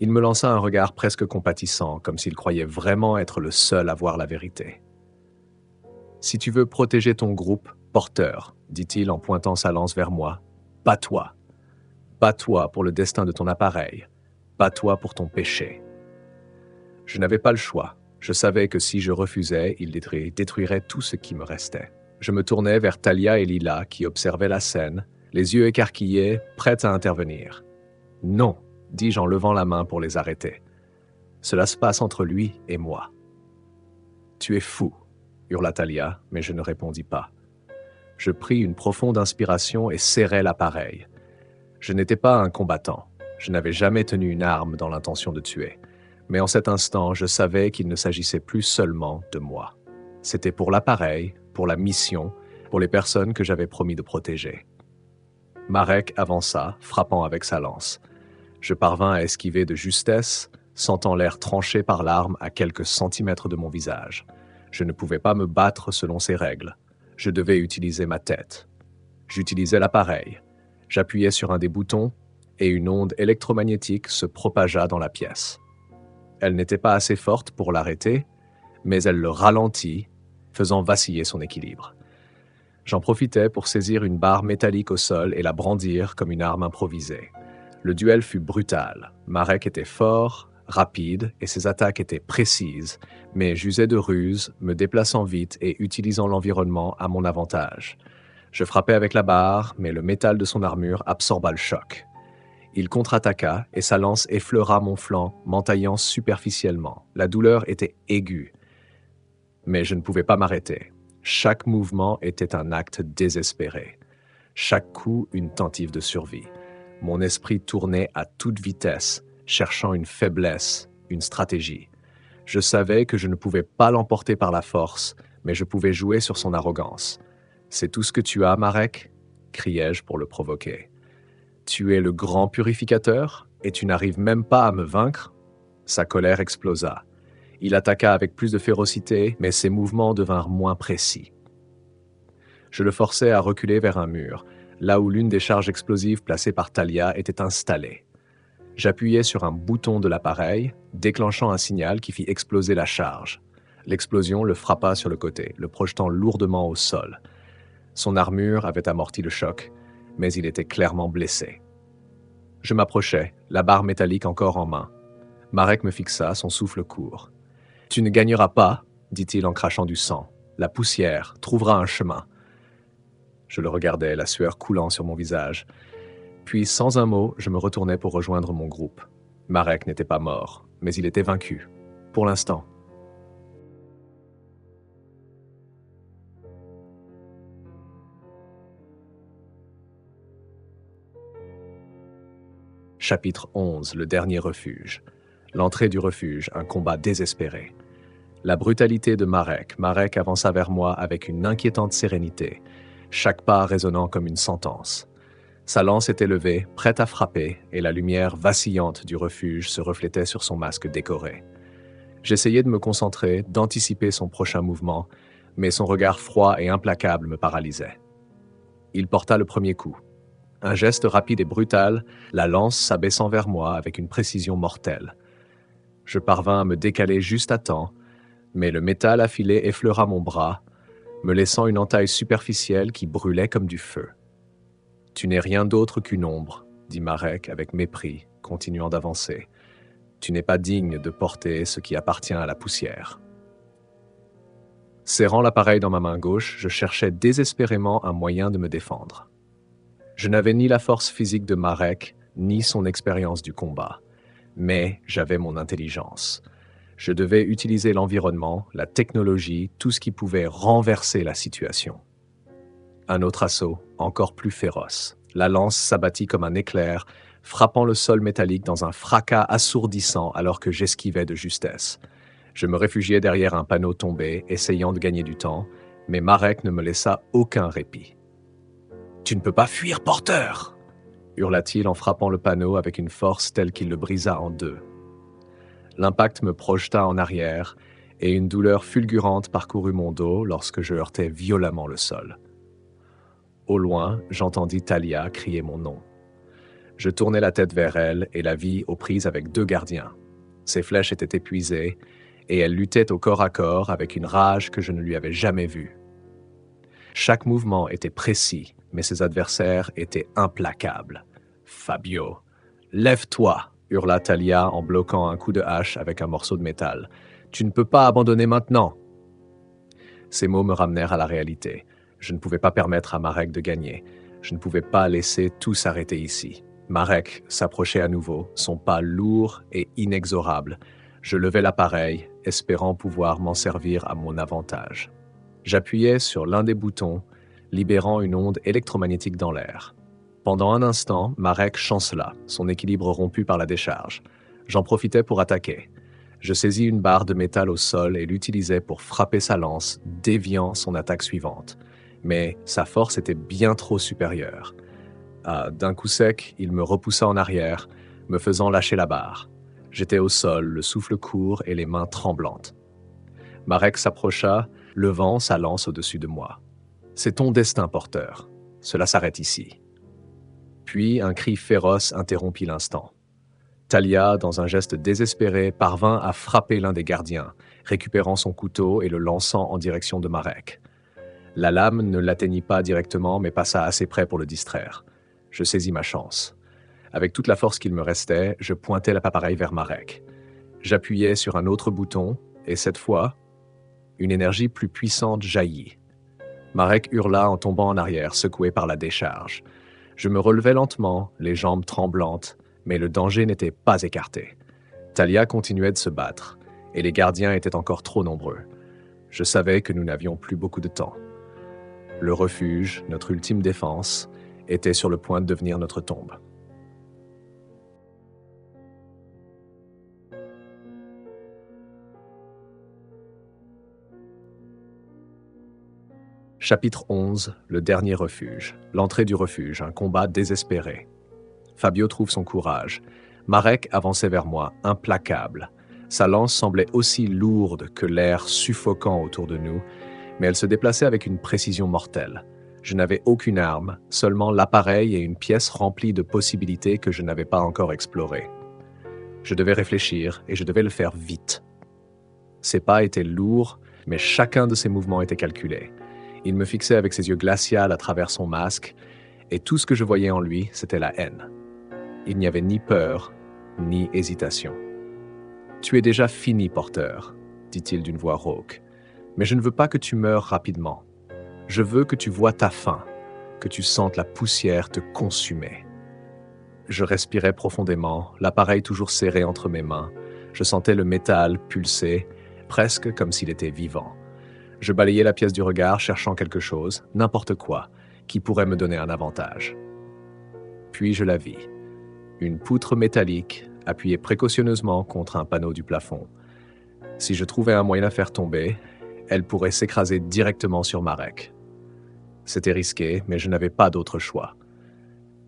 Il me lança un regard presque compatissant, comme s'il croyait vraiment être le seul à voir la vérité. « Si tu veux protéger ton groupe, porteur, dit-il en pointant sa lance vers moi, bats-toi. Bats-toi pour le destin de ton appareil. Bats-toi pour ton péché. » Je n'avais pas le choix. Je savais que si je refusais, il détruirait tout ce qui me restait. Je me tournai vers Talia et Lila qui observaient la scène, les yeux écarquillés, prêtes à intervenir. « Non !» dis-je en levant la main pour les arrêter. « Cela se passe entre lui et moi. »« Tu es fou !» hurla Talia, mais je ne répondis pas. Je pris une profonde inspiration et serrai l'appareil. Je n'étais pas un combattant. Je n'avais jamais tenu une arme dans l'intention de tuer. Mais en cet instant, je savais qu'il ne s'agissait plus seulement de moi. C'était pour l'appareil, pour la mission, pour les personnes que j'avais promis de protéger. Marek avança, frappant avec sa lance. Je parvins à esquiver de justesse, sentant l'air tranché par l'arme à quelques centimètres de mon visage. Je ne pouvais pas me battre selon ses règles. Je devais utiliser ma tête. J'utilisais l'appareil. J'appuyais sur un des boutons et une onde électromagnétique se propagea dans la pièce. Elle n'était pas assez forte pour l'arrêter, mais elle le ralentit, faisant vaciller son équilibre. J'en profitais pour saisir une barre métallique au sol et la brandir comme une arme improvisée. Le duel fut brutal. Marek était fort, rapide, et ses attaques étaient précises, mais j'usais de ruse, me déplaçant vite et utilisant l'environnement à mon avantage. Je frappais avec la barre, mais le métal de son armure absorba le choc. Il contre-attaqua et sa lance effleura mon flanc, m'entaillant superficiellement. La douleur était aiguë, mais je ne pouvais pas m'arrêter. Chaque mouvement était un acte désespéré. Chaque coup, une tentative de survie. Mon esprit tournait à toute vitesse, cherchant une faiblesse, une stratégie. Je savais que je ne pouvais pas l'emporter par la force, mais je pouvais jouer sur son arrogance. « C'est tout ce que tu as, Marek » criai-je pour le provoquer. « Tu es le grand purificateur et tu n'arrives même pas à me vaincre ?» Sa colère explosa. Il attaqua avec plus de férocité, mais ses mouvements devinrent moins précis. Je le forçai à reculer vers un mur, là où l'une des charges explosives placées par Talia était installée. J'appuyai sur un bouton de l'appareil, déclenchant un signal qui fit exploser la charge. L'explosion le frappa sur le côté, le projetant lourdement au sol. Son armure avait amorti le choc, mais il était clairement blessé. Je m'approchai, la barre métallique encore en main. Marek me fixa, son souffle court. « Tu ne gagneras pas, dit-il en crachant du sang. La poussière trouvera un chemin. » Je le regardais, la sueur coulant sur mon visage. Puis, sans un mot, je me retournai pour rejoindre mon groupe. Marek n'était pas mort, mais il était vaincu. Pour l'instant. Chapitre 11, le dernier refuge. L'entrée du refuge, un combat désespéré. La brutalité de Marek. Marek avança vers moi avec une inquiétante sérénité, chaque pas résonnant comme une sentence. Sa lance était levée, prête à frapper, et la lumière vacillante du refuge se reflétait sur son masque décoré. J'essayais de me concentrer, d'anticiper son prochain mouvement, mais son regard froid et implacable me paralysait. Il porta le premier coup. Un geste rapide et brutal, la lance s'abaissant vers moi avec une précision mortelle. Je parvins à me décaler juste à temps, mais le métal affilé effleura mon bras, me laissant une entaille superficielle qui brûlait comme du feu. « Tu n'es rien d'autre qu'une ombre, » dit Marek avec mépris, continuant d'avancer. « Tu n'es pas digne de porter ce qui appartient à la poussière. » Serrant l'appareil dans ma main gauche, je cherchais désespérément un moyen de me défendre. Je n'avais ni la force physique de Marek, ni son expérience du combat, mais j'avais mon intelligence. Je devais utiliser l'environnement, la technologie, tout ce qui pouvait renverser la situation. Un autre assaut, encore plus féroce. La lance s'abattit comme un éclair, frappant le sol métallique dans un fracas assourdissant alors que j'esquivais de justesse. Je me réfugiai derrière un panneau tombé, essayant de gagner du temps, mais Marek ne me laissa aucun répit. « Tu ne peux pas fuir, porteur !» hurla-t-il en frappant le panneau avec une force telle qu'il le brisa en deux. L'impact me projeta en arrière, et une douleur fulgurante parcourut mon dos lorsque je heurtai violemment le sol. Au loin, j'entendis Talia crier mon nom. Je tournai la tête vers elle et la vis aux prises avec deux gardiens. Ses flèches étaient épuisées, et elle luttait au corps à corps avec une rage que je ne lui avais jamais vue. Chaque mouvement était précis, mais ses adversaires étaient implacables. « Fabio, lève-toi !» hurla Talia en bloquant un coup de hache avec un morceau de métal. « Tu ne peux pas abandonner maintenant !» Ces mots me ramenèrent à la réalité. Je ne pouvais pas permettre à Marek de gagner. Je ne pouvais pas laisser tout s'arrêter ici. Marek s'approchait à nouveau, son pas lourd et inexorable. Je levai l'appareil, espérant pouvoir m'en servir à mon avantage. J'appuyai sur l'un des boutons, libérant une onde électromagnétique dans l'air. Pendant un instant, Marek chancela, son équilibre rompu par la décharge. J'en profitais pour attaquer. Je saisis une barre de métal au sol et l'utilisai pour frapper sa lance, déviant son attaque suivante. Mais sa force était bien trop supérieure. D'un coup sec, il me repoussa en arrière, me faisant lâcher la barre. J'étais au sol, le souffle court et les mains tremblantes. Marek s'approcha, levant sa lance au-dessus de moi. « C'est ton destin, porteur. Cela s'arrête ici. » Puis un cri féroce interrompit l'instant. Talia, dans un geste désespéré, parvint à frapper l'un des gardiens, récupérant son couteau et le lançant en direction de Marek. La lame ne l'atteignit pas directement, mais passa assez près pour le distraire. Je saisis ma chance. Avec toute la force qu'il me restait, je pointais l'appareil vers Marek. J'appuyais sur un autre bouton, et cette fois, une énergie plus puissante jaillit. Marek hurla en tombant en arrière, secoué par la décharge. Je me relevais lentement, les jambes tremblantes, mais le danger n'était pas écarté. Talia continuait de se battre, et les gardiens étaient encore trop nombreux. Je savais que nous n'avions plus beaucoup de temps. Le refuge, notre ultime défense, était sur le point de devenir notre tombe. Chapitre 11, le dernier refuge. L'entrée du refuge, un combat désespéré. Fabio trouve son courage. Marek avançait vers moi, implacable. Sa lance semblait aussi lourde que l'air suffocant autour de nous, mais elle se déplaçait avec une précision mortelle. Je n'avais aucune arme, seulement l'appareil et une pièce remplie de possibilités que je n'avais pas encore explorées. Je devais réfléchir et je devais le faire vite. Ses pas étaient lourds, mais chacun de ses mouvements était calculé. Il me fixait avec ses yeux glacials à travers son masque, et tout ce que je voyais en lui, c'était la haine. Il n'y avait ni peur, ni hésitation. « Tu es déjà fini, porteur, » dit-il d'une voix rauque. « Mais je ne veux pas que tu meures rapidement. Je veux que tu voies ta fin, que tu sentes la poussière te consumer. » Je respirais profondément, l'appareil toujours serré entre mes mains. Je sentais le métal pulser, presque comme s'il était vivant. Je balayais la pièce du regard, cherchant quelque chose, n'importe quoi, qui pourrait me donner un avantage. Puis je la vis. Une poutre métallique, appuyée précautionneusement contre un panneau du plafond. Si je trouvais un moyen de la faire tomber, elle pourrait s'écraser directement sur Marek. C'était risqué, mais je n'avais pas d'autre choix.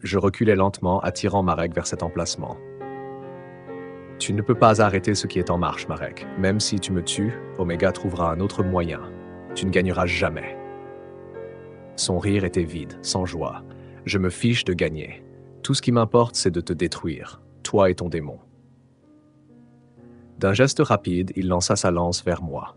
Je reculais lentement, attirant Marek vers cet emplacement. « Tu ne peux pas arrêter ce qui est en marche, Marek. Même si tu me tues, Omega trouvera un autre moyen. Tu ne gagneras jamais. » Son rire était vide, sans joie. Je me fiche de gagner. Tout ce qui m'importe, c'est de te détruire, toi et ton démon. D'un geste rapide, il lança sa lance vers moi.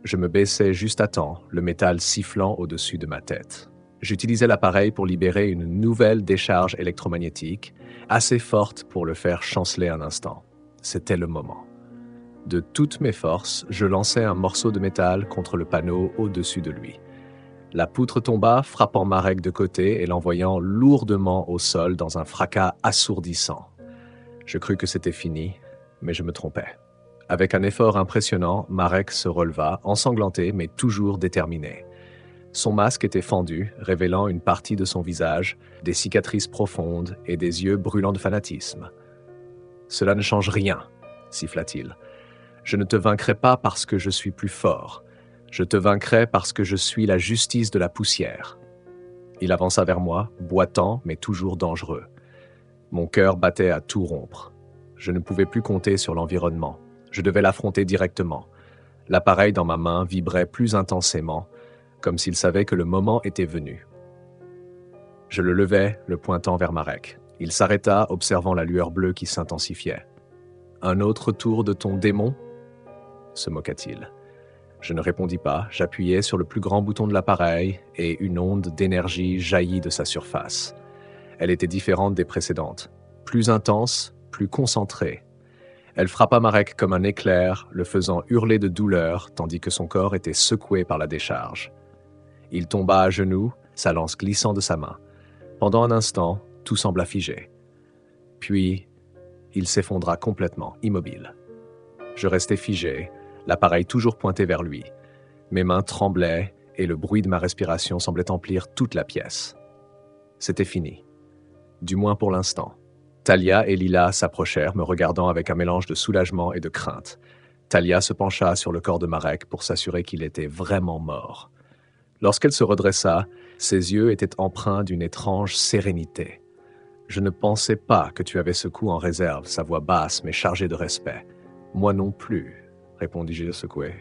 Je me baissais juste à temps, le métal sifflant au-dessus de ma tête. J'utilisais l'appareil pour libérer une nouvelle décharge électromagnétique, assez forte pour le faire chanceler un instant. C'était le moment. De toutes mes forces, je lançai un morceau de métal contre le panneau au-dessus de lui. La poutre tomba, frappant Marek de côté et l'envoyant lourdement au sol dans un fracas assourdissant. Je crus que c'était fini, mais je me trompais. Avec un effort impressionnant, Marek se releva, ensanglanté mais toujours déterminé. Son masque était fendu, révélant une partie de son visage, des cicatrices profondes et des yeux brûlants de fanatisme. « Cela ne change rien, » siffla-t-il. « Je ne te vaincrai pas parce que je suis plus fort. Je te vaincrai parce que je suis la justice de la poussière. » Il avança vers moi, boitant mais toujours dangereux. Mon cœur battait à tout rompre. Je ne pouvais plus compter sur l'environnement. Je devais l'affronter directement. L'appareil dans ma main vibrait plus intensément, comme s'il savait que le moment était venu. Je le levai, le pointant vers Marek. Il s'arrêta, observant la lueur bleue qui s'intensifiait. « Un autre tour de ton démon ?» se moqua-t-il. Je ne répondis pas, j'appuyai sur le plus grand bouton de l'appareil et une onde d'énergie jaillit de sa surface. Elle était différente des précédentes, plus intense, plus concentrée. Elle frappa Marek comme un éclair, le faisant hurler de douleur, tandis que son corps était secoué par la décharge. Il tomba à genoux, sa lance glissant de sa main. Pendant un instant, tout sembla figé. Puis, il s'effondra complètement, immobile. Je restai figé, l'appareil toujours pointé vers lui. Mes mains tremblaient et le bruit de ma respiration semblait emplir toute la pièce. C'était fini. Du moins pour l'instant. Talia et Lila s'approchèrent, me regardant avec un mélange de soulagement et de crainte. Talia se pencha sur le corps de Marek pour s'assurer qu'il était vraiment mort. Lorsqu'elle se redressa, ses yeux étaient empreints d'une étrange sérénité. « Je ne pensais pas que tu avais ce coup en réserve », sa voix basse mais chargée de respect. « Moi non plus », répondis-je secoué.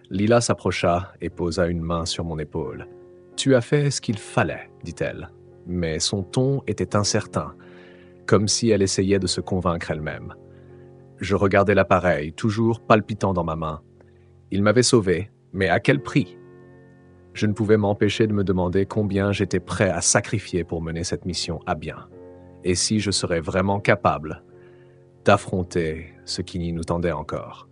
Lila s'approcha et posa une main sur mon épaule. « Tu as fait ce qu'il fallait », dit-elle, mais son ton était incertain. comme si elle essayait de se convaincre elle-même. Je regardais l'appareil, toujours palpitant dans ma main. Il m'avait sauvé, mais à quel prix? Je ne pouvais m'empêcher de me demander combien j'étais prêt à sacrifier pour mener cette mission à bien. Et si je serais vraiment capable d'affronter ce qui nous tendait encore.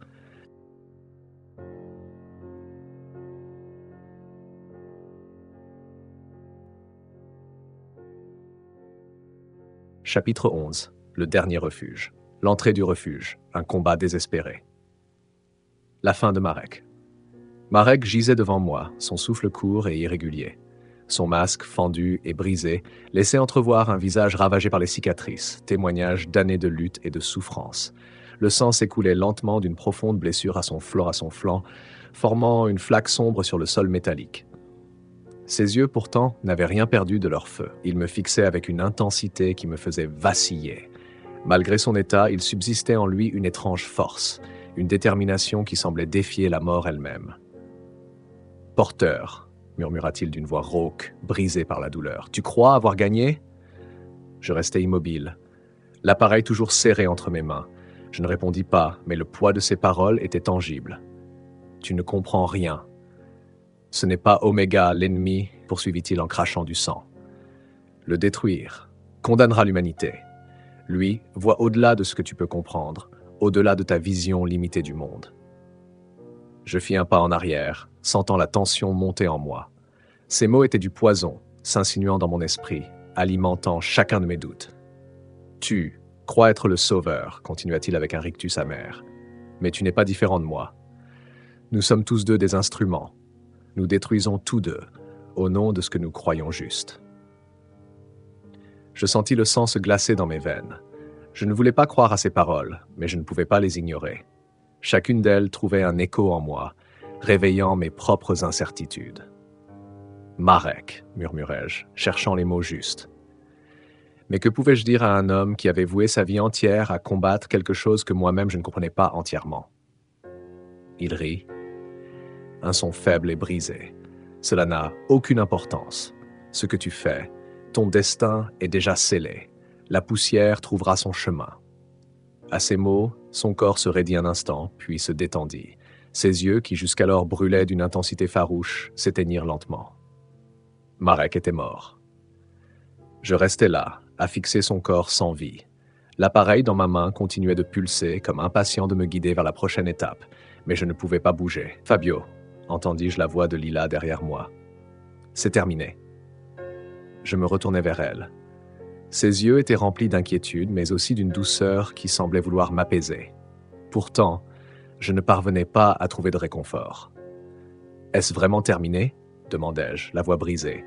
Chapitre 11. Le dernier refuge. L'entrée du refuge. Un combat désespéré. La fin de Marek. Marek gisait devant moi, son souffle court et irrégulier. Son masque, fendu et brisé, laissait entrevoir un visage ravagé par les cicatrices, témoignage d'années de lutte et de souffrance. Le sang s'écoulait lentement d'une profonde blessure à son flanc, formant une flaque sombre sur le sol métallique. Ses yeux, pourtant, n'avaient rien perdu de leur feu. Il me fixait avec une intensité qui me faisait vaciller. Malgré son état, il subsistait en lui une étrange force, une détermination qui semblait défier la mort elle-même. « Porteur », murmura-t-il d'une voix rauque, brisée par la douleur. « Tu crois avoir gagné ?» Je restai immobile, l'appareil toujours serré entre mes mains. Je ne répondis pas, mais le poids de ses paroles était tangible. « Tu ne comprends rien. Ce n'est pas Oméga, l'ennemi, poursuivit-il en crachant du sang. Le détruire condamnera l'humanité. Lui voit au-delà de ce que tu peux comprendre, au-delà de ta vision limitée du monde. » Je fis un pas en arrière, sentant la tension monter en moi. Ces mots étaient du poison, s'insinuant dans mon esprit, alimentant chacun de mes doutes. « Tu crois être le sauveur, continua-t-il avec un rictus amer. Mais tu n'es pas différent de moi. Nous sommes tous deux des instruments. Nous détruisons tous deux, au nom de ce que nous croyons juste. » Je sentis le sang se glacer dans mes veines. Je ne voulais pas croire à ces paroles, mais je ne pouvais pas les ignorer. Chacune d'elles trouvait un écho en moi, réveillant mes propres incertitudes. « Marek », murmurai-je, cherchant les mots justes. Mais que pouvais-je dire à un homme qui avait voué sa vie entière à combattre quelque chose que moi-même je ne comprenais pas entièrement? Il rit. Un son faible et brisé. Cela n'a aucune importance. Ce que tu fais, ton destin est déjà scellé. La poussière trouvera son chemin. À ces mots, son corps se raidit un instant, puis se détendit. Ses yeux, qui jusqu'alors brûlaient d'une intensité farouche, s'éteignirent lentement. Marek était mort. Je restais là, à fixer son corps sans vie. L'appareil dans ma main continuait de pulser, comme impatient de me guider vers la prochaine étape, mais je ne pouvais pas bouger. « Fabio », entendis-je la voix de Lila derrière moi. « C'est terminé. » Je me retournai vers elle. Ses yeux étaient remplis d'inquiétude, mais aussi d'une douceur qui semblait vouloir m'apaiser. Pourtant, je ne parvenais pas à trouver de réconfort. « Est-ce vraiment terminé ?» demandai-je, la voix brisée.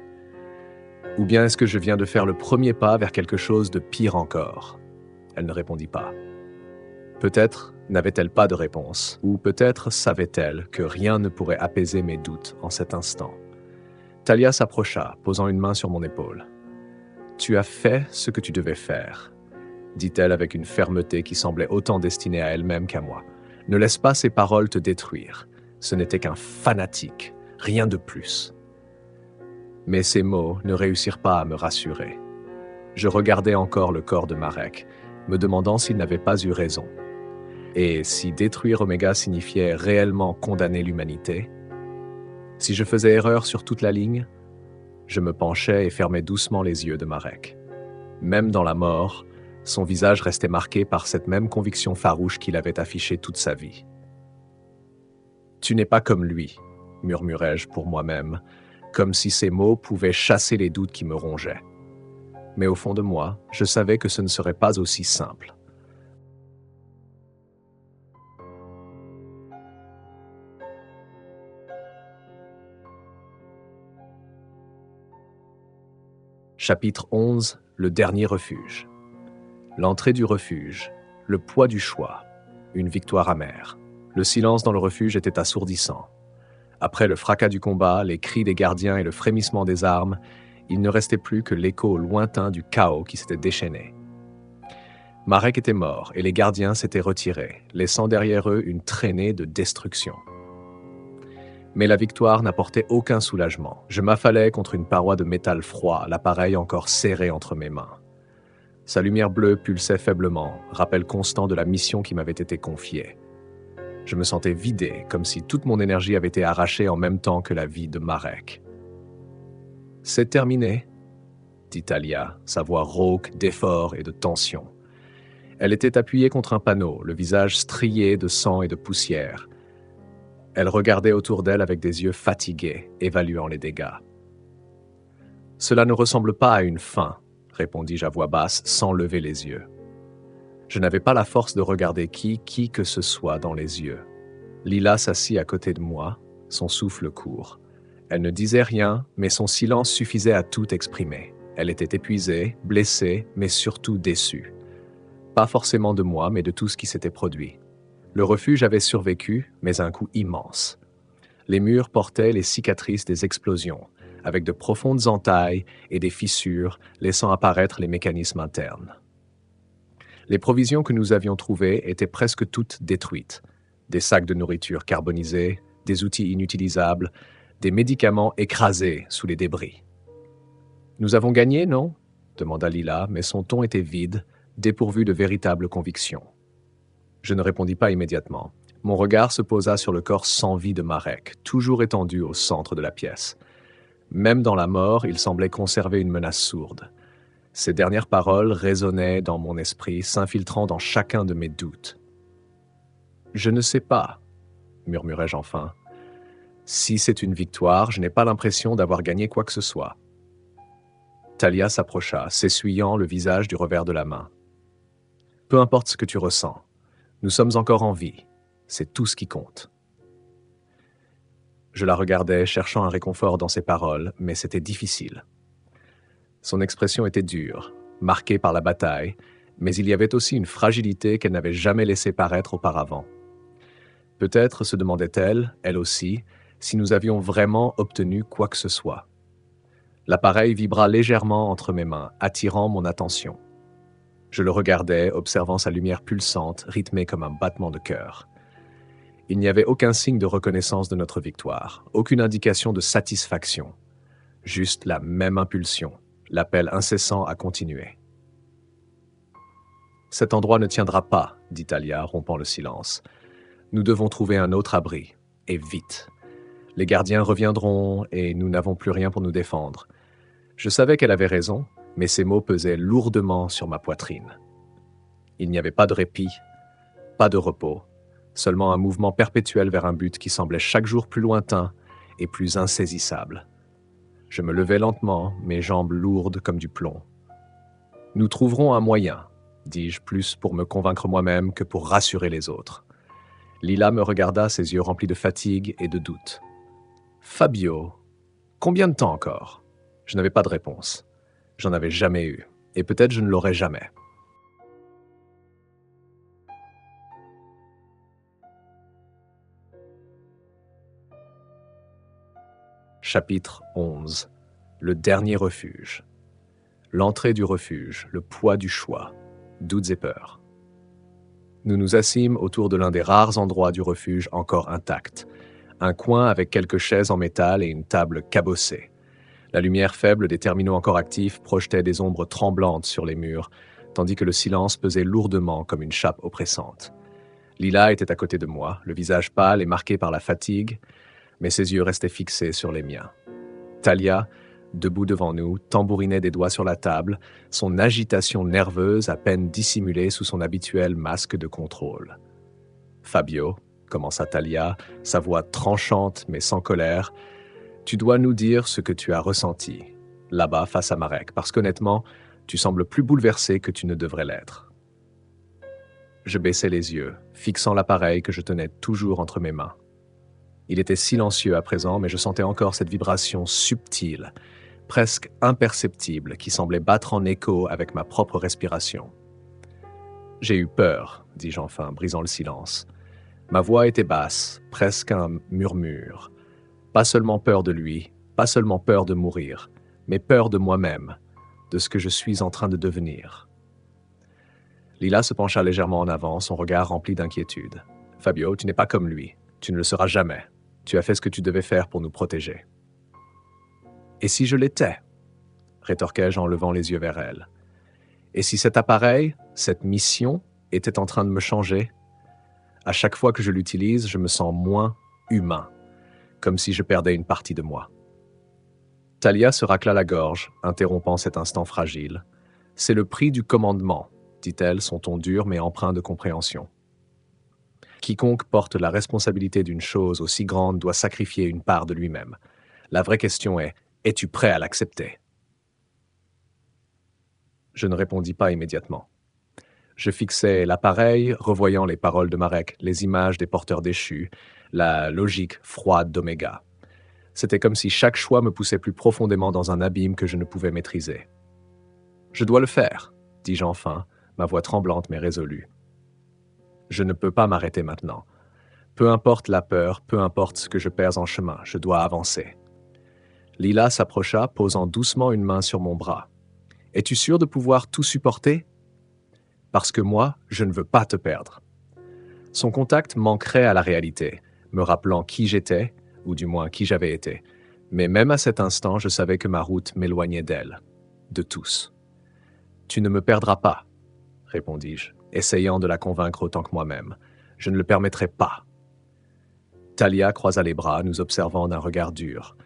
« Ou bien est-ce que je viens de faire le premier pas vers quelque chose de pire encore ?» Elle ne répondit pas. Peut-être n'avait-elle pas de réponse, ou peut-être savait-elle que rien ne pourrait apaiser mes doutes en cet instant. Talia s'approcha, posant une main sur mon épaule. « Tu as fait ce que tu devais faire, » dit-elle avec une fermeté qui semblait autant destinée à elle-même qu'à moi. « Ne laisse pas ces paroles te détruire. Ce n'était qu'un fanatique, rien de plus. » Mais ces mots ne réussirent pas à me rassurer. Je regardais encore le corps de Marek, me demandant s'il n'avait pas eu raison. Et si détruire Oméga signifiait réellement condamner l'humanité? Si je faisais erreur sur toute la ligne, je me penchais et fermais doucement les yeux de Marek. Même dans la mort, son visage restait marqué par cette même conviction farouche qu'il avait affichée toute sa vie. « Tu n'es pas comme lui », murmurai-je pour moi-même, comme si ces mots pouvaient chasser les doutes qui me rongeaient. Mais au fond de moi, je savais que ce ne serait pas aussi simple. Chapitre 11. Le dernier refuge. L'entrée du refuge, le poids du choix, une victoire amère. Le silence dans le refuge était assourdissant. Après le fracas du combat, les cris des gardiens et le frémissement des armes, il ne restait plus que l'écho lointain du chaos qui s'était déchaîné. Marek était mort et les gardiens s'étaient retirés, laissant derrière eux une traînée de destruction. Mais la victoire n'apportait aucun soulagement. Je m'affalais contre une paroi de métal froid, l'appareil encore serré entre mes mains. Sa lumière bleue pulsait faiblement, rappel constant de la mission qui m'avait été confiée. Je me sentais vidé, comme si toute mon énergie avait été arrachée en même temps que la vie de Marek. « C'est terminé », dit Talia, sa voix rauque d'effort et de tension. Elle était appuyée contre un panneau, le visage strié de sang et de poussière. Elle regardait autour d'elle avec des yeux fatigués, évaluant les dégâts. « Cela ne ressemble pas à une fin », répondis-je à voix basse sans lever les yeux. Je n'avais pas la force de regarder qui que ce soit dans les yeux. Lila s'assit à côté de moi, son souffle court. Elle ne disait rien, mais son silence suffisait à tout exprimer. Elle était épuisée, blessée, mais surtout déçue. Pas forcément de moi, mais de tout ce qui s'était produit. Le refuge avait survécu, mais à un coup immense. Les murs portaient les cicatrices des explosions, avec de profondes entailles et des fissures, laissant apparaître les mécanismes internes. Les provisions que nous avions trouvées étaient presque toutes détruites. Des sacs de nourriture carbonisés, des outils inutilisables, des médicaments écrasés sous les débris. « Nous avons gagné, non ?» demanda Lila, mais son ton était vide, dépourvu de véritable conviction. Je ne répondis pas immédiatement. Mon regard se posa sur le corps sans vie de Marek, toujours étendu au centre de la pièce. Même dans la mort, il semblait conserver une menace sourde. Ces dernières paroles résonnaient dans mon esprit, s'infiltrant dans chacun de mes doutes. « Je ne sais pas, » murmurai-je enfin. « Si c'est une victoire, je n'ai pas l'impression d'avoir gagné quoi que ce soit. » Talia s'approcha, s'essuyant le visage du revers de la main. « Peu importe ce que tu ressens, nous sommes encore en vie. C'est tout ce qui compte. » Je la regardais, cherchant un réconfort dans ses paroles, mais c'était difficile. Son expression était dure, marquée par la bataille, mais il y avait aussi une fragilité qu'elle n'avait jamais laissé paraître auparavant. Peut-être se demandait-elle, elle aussi, si nous avions vraiment obtenu quoi que ce soit. L'appareil vibra légèrement entre mes mains, attirant mon attention. Je le regardais, observant sa lumière pulsante, rythmée comme un battement de cœur. Il n'y avait aucun signe de reconnaissance de notre victoire, aucune indication de satisfaction. Juste la même impulsion, l'appel incessant à continuer. « Cet endroit ne tiendra pas, » dit Talia, rompant le silence. « Nous devons trouver un autre abri, et vite. Les gardiens reviendront, et nous n'avons plus rien pour nous défendre. » Je savais qu'elle avait raison, mais ces mots pesaient lourdement sur ma poitrine. Il n'y avait pas de répit, pas de repos, seulement un mouvement perpétuel vers un but qui semblait chaque jour plus lointain et plus insaisissable. Je me levai lentement, mes jambes lourdes comme du plomb. « Nous trouverons un moyen, » dis-je, plus pour me convaincre moi-même que pour rassurer les autres. Lila me regarda, ses yeux remplis de fatigue et de doute. « Fabio, combien de temps encore ?» Je n'avais pas de réponse. J'en avais jamais eu, et peut-être je ne l'aurai jamais. Chapitre 11. Le dernier refuge. L'entrée du refuge, le poids du choix, doutes et peurs. Nous nous assîmes autour de l'un des rares endroits du refuge encore intact, un coin avec quelques chaises en métal et une table cabossée. La lumière faible des terminaux encore actifs projetait des ombres tremblantes sur les murs, tandis que le silence pesait lourdement comme une chape oppressante. Lila était à côté de moi, le visage pâle et marqué par la fatigue, mais ses yeux restaient fixés sur les miens. Talia, debout devant nous, tambourinait des doigts sur la table, son agitation nerveuse à peine dissimulée sous son habituel masque de contrôle. « Fabio, » commença Talia, sa voix tranchante mais sans colère, « tu dois nous dire ce que tu as ressenti, là-bas face à Marek, parce qu'honnêtement, tu sembles plus bouleversé que tu ne devrais l'être. » Je baissai les yeux, fixant l'appareil que je tenais toujours entre mes mains. Il était silencieux à présent, mais je sentais encore cette vibration subtile, presque imperceptible, qui semblait battre en écho avec ma propre respiration. « J'ai eu peur, » dis-je enfin, brisant le silence. Ma voix était basse, presque un murmure. Pas seulement peur de lui, pas seulement peur de mourir, mais peur de moi-même, de ce que je suis en train de devenir. Lila se pencha légèrement en avant, son regard rempli d'inquiétude. « Fabio, tu n'es pas comme lui. Tu ne le seras jamais. Tu as fait ce que tu devais faire pour nous protéger. »« Et si je l'étais ?» rétorquai-je en levant les yeux vers elle. Et si cet appareil, cette mission, était en train de me changer? À chaque fois que je l'utilise, je me sens moins humain, comme si je perdais une partie de moi. Talia se racla la gorge, interrompant cet instant fragile. « C'est le prix du commandement », dit-elle, son ton dur mais empreint de compréhension. Quiconque porte la responsabilité d'une chose aussi grande doit sacrifier une part de lui-même. La vraie question est, es-tu prêt à l'accepter? Je ne répondis pas immédiatement. Je fixais l'appareil, revoyant les paroles de Marek, les images des porteurs déchus, la logique froide d'Oméga. C'était comme si chaque choix me poussait plus profondément dans un abîme que je ne pouvais maîtriser. « Je dois le faire », dis-je enfin, ma voix tremblante mais résolue. Je ne peux pas m'arrêter maintenant. Peu importe la peur, peu importe ce que je perds en chemin, je dois avancer. Lila s'approcha, posant doucement une main sur mon bras. « Es-tu sûr de pouvoir tout supporter ? Parce que moi, je ne veux pas te perdre. » Son contact manquerait à la réalité, me rappelant qui j'étais, ou du moins qui j'avais été. Mais même à cet instant, je savais que ma route m'éloignait d'elle, de tous. « Tu ne me perdras pas, » répondis-je, essayant de la convaincre autant que moi-même. « Je ne le permettrai pas. » Talia croisa les bras, nous observant d'un regard dur.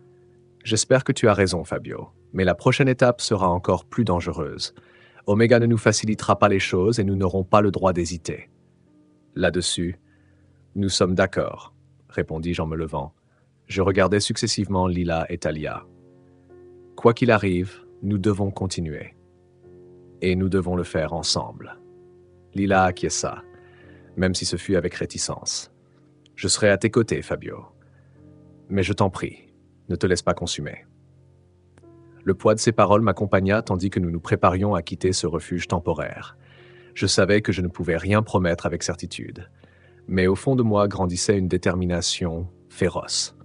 « J'espère que tu as raison, Fabio, mais la prochaine étape sera encore plus dangereuse. Oméga ne nous facilitera pas les choses et nous n'aurons pas le droit d'hésiter. » Là-dessus, « Nous sommes d'accord, » répondis-je en me levant. Je regardais successivement Lila et Talia. « Quoi qu'il arrive, nous devons continuer. Et nous devons le faire ensemble. » Lila acquiesça, même si ce fut avec réticence. « Je serai à tes côtés, Fabio. Mais je t'en prie, ne te laisse pas consumer. » Le poids de ses paroles m'accompagna tandis que nous nous préparions à quitter ce refuge temporaire. Je savais que je ne pouvais rien promettre avec certitude. Mais au fond de moi grandissait une détermination féroce.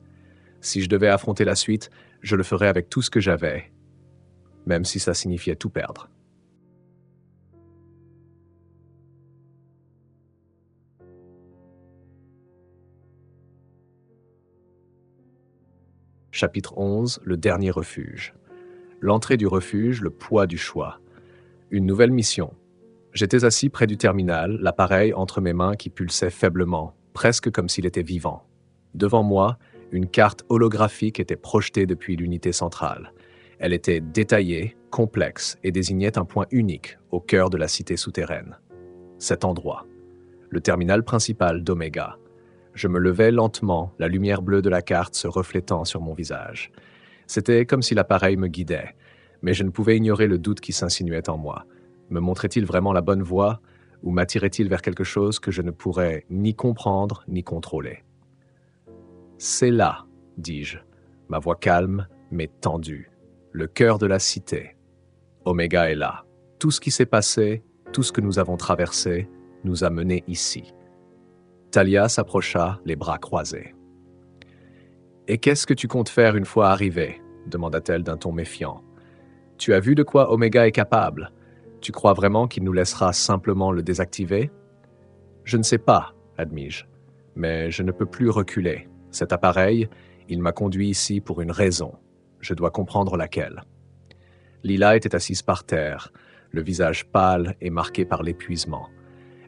Si je devais affronter la suite, je le ferais avec tout ce que j'avais, même si ça signifiait tout perdre. Chapitre 11, le dernier refuge. L'entrée du refuge, le poids du choix. Une nouvelle mission. J'étais assis près du terminal, l'appareil entre mes mains qui pulsait faiblement, presque comme s'il était vivant. Devant moi, une carte holographique était projetée depuis l'unité centrale. Elle était détaillée, complexe et désignait un point unique au cœur de la cité souterraine. Cet endroit. Le terminal principal d'Oméga. Je me levais lentement, la lumière bleue de la carte se reflétant sur mon visage. C'était comme si l'appareil me guidait, mais je ne pouvais ignorer le doute qui s'insinuait en moi. Me montrait-il vraiment la bonne voie, ou m'attirait-il vers quelque chose que je ne pourrais ni comprendre ni contrôler? « C'est là, » dis-je, ma voix calme mais tendue, le cœur de la cité. Oméga est là. Tout ce qui s'est passé, tout ce que nous avons traversé, nous a menés ici. Talia s'approcha, les bras croisés. « Et qu'est-ce que tu comptes faire une fois arrivé ?» demanda-t-elle d'un ton méfiant. « Tu as vu de quoi Oméga est capable? Tu crois vraiment qu'il nous laissera simplement le désactiver? » « Je ne sais pas, » admis-je, « mais je ne peux plus reculer. Cet appareil, il m'a conduit ici pour une raison. Je dois comprendre laquelle. » Lila était assise par terre, le visage pâle et marqué par l'épuisement.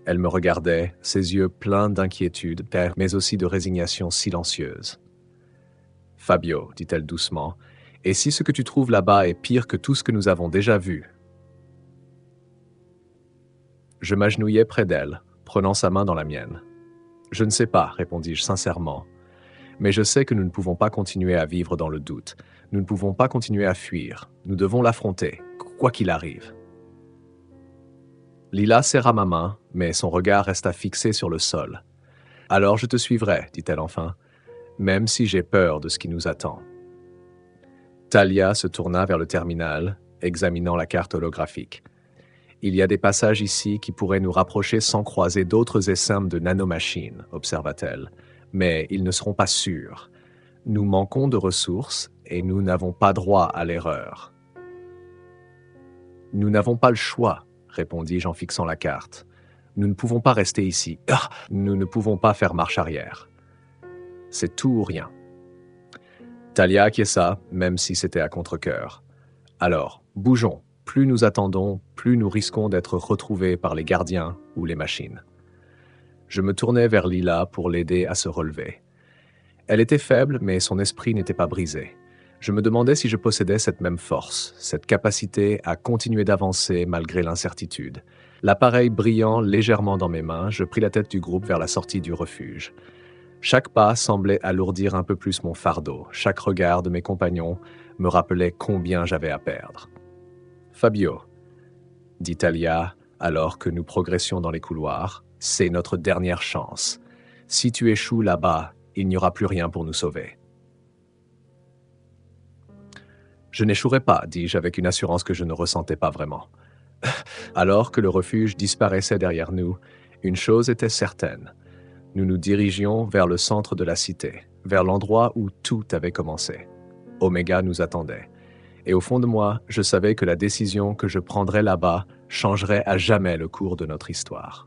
Elle me regardait, ses yeux pleins d'inquiétude, mais aussi de résignation silencieuse. « Fabio, » dit-elle doucement, « et si ce que tu trouves là-bas est pire que tout ce que nous avons déjà vu ?» Je m'agenouillai près d'elle, prenant sa main dans la mienne. « Je ne sais pas, » répondis-je sincèrement, « mais je sais que nous ne pouvons pas continuer à vivre dans le doute. Nous ne pouvons pas continuer à fuir. Nous devons l'affronter, quoi qu'il arrive. » Lila serra ma main, mais son regard resta fixé sur le sol. « Alors je te suivrai, » dit-elle enfin, « même si j'ai peur de ce qui nous attend. » Talia se tourna vers le terminal, examinant la carte holographique. « Il y a des passages ici qui pourraient nous rapprocher sans croiser d'autres essaims de nanomachines, » observa-t-elle, « mais ils ne seront pas sûrs. Nous manquons de ressources et nous n'avons pas droit à l'erreur. » « Nous n'avons pas le choix, » répondis-je en fixant la carte. « Nous ne pouvons pas rester ici. Nous ne pouvons pas faire marche arrière. C'est tout ou rien. » Talia acquiesça, même si c'était à contre-cœur. « Alors, bougeons, plus nous attendons, plus nous risquons d'être retrouvés par les gardiens ou les machines. Je me tournai vers Lila pour l'aider à se relever. Elle était faible, mais son esprit n'était pas brisé. Je me demandais si je possédais cette même force, cette capacité à continuer d'avancer malgré l'incertitude. L'appareil brillant légèrement dans mes mains, je pris la tête du groupe vers la sortie du refuge. Chaque pas semblait alourdir un peu plus mon fardeau. Chaque regard de mes compagnons me rappelait combien j'avais à perdre. « Fabio, » dit Talia alors que nous progressions dans les couloirs, « c'est notre dernière chance. Si tu échoues là-bas, il n'y aura plus rien pour nous sauver. » Je n'échouerai pas, dis-je avec une assurance que je ne ressentais pas vraiment. Alors que le refuge disparaissait derrière nous, une chose était certaine. Nous nous dirigions vers le centre de la cité, vers l'endroit où tout avait commencé. Oméga nous attendait. Et au fond de moi, je savais que la décision que je prendrais là-bas changerait à jamais le cours de notre histoire.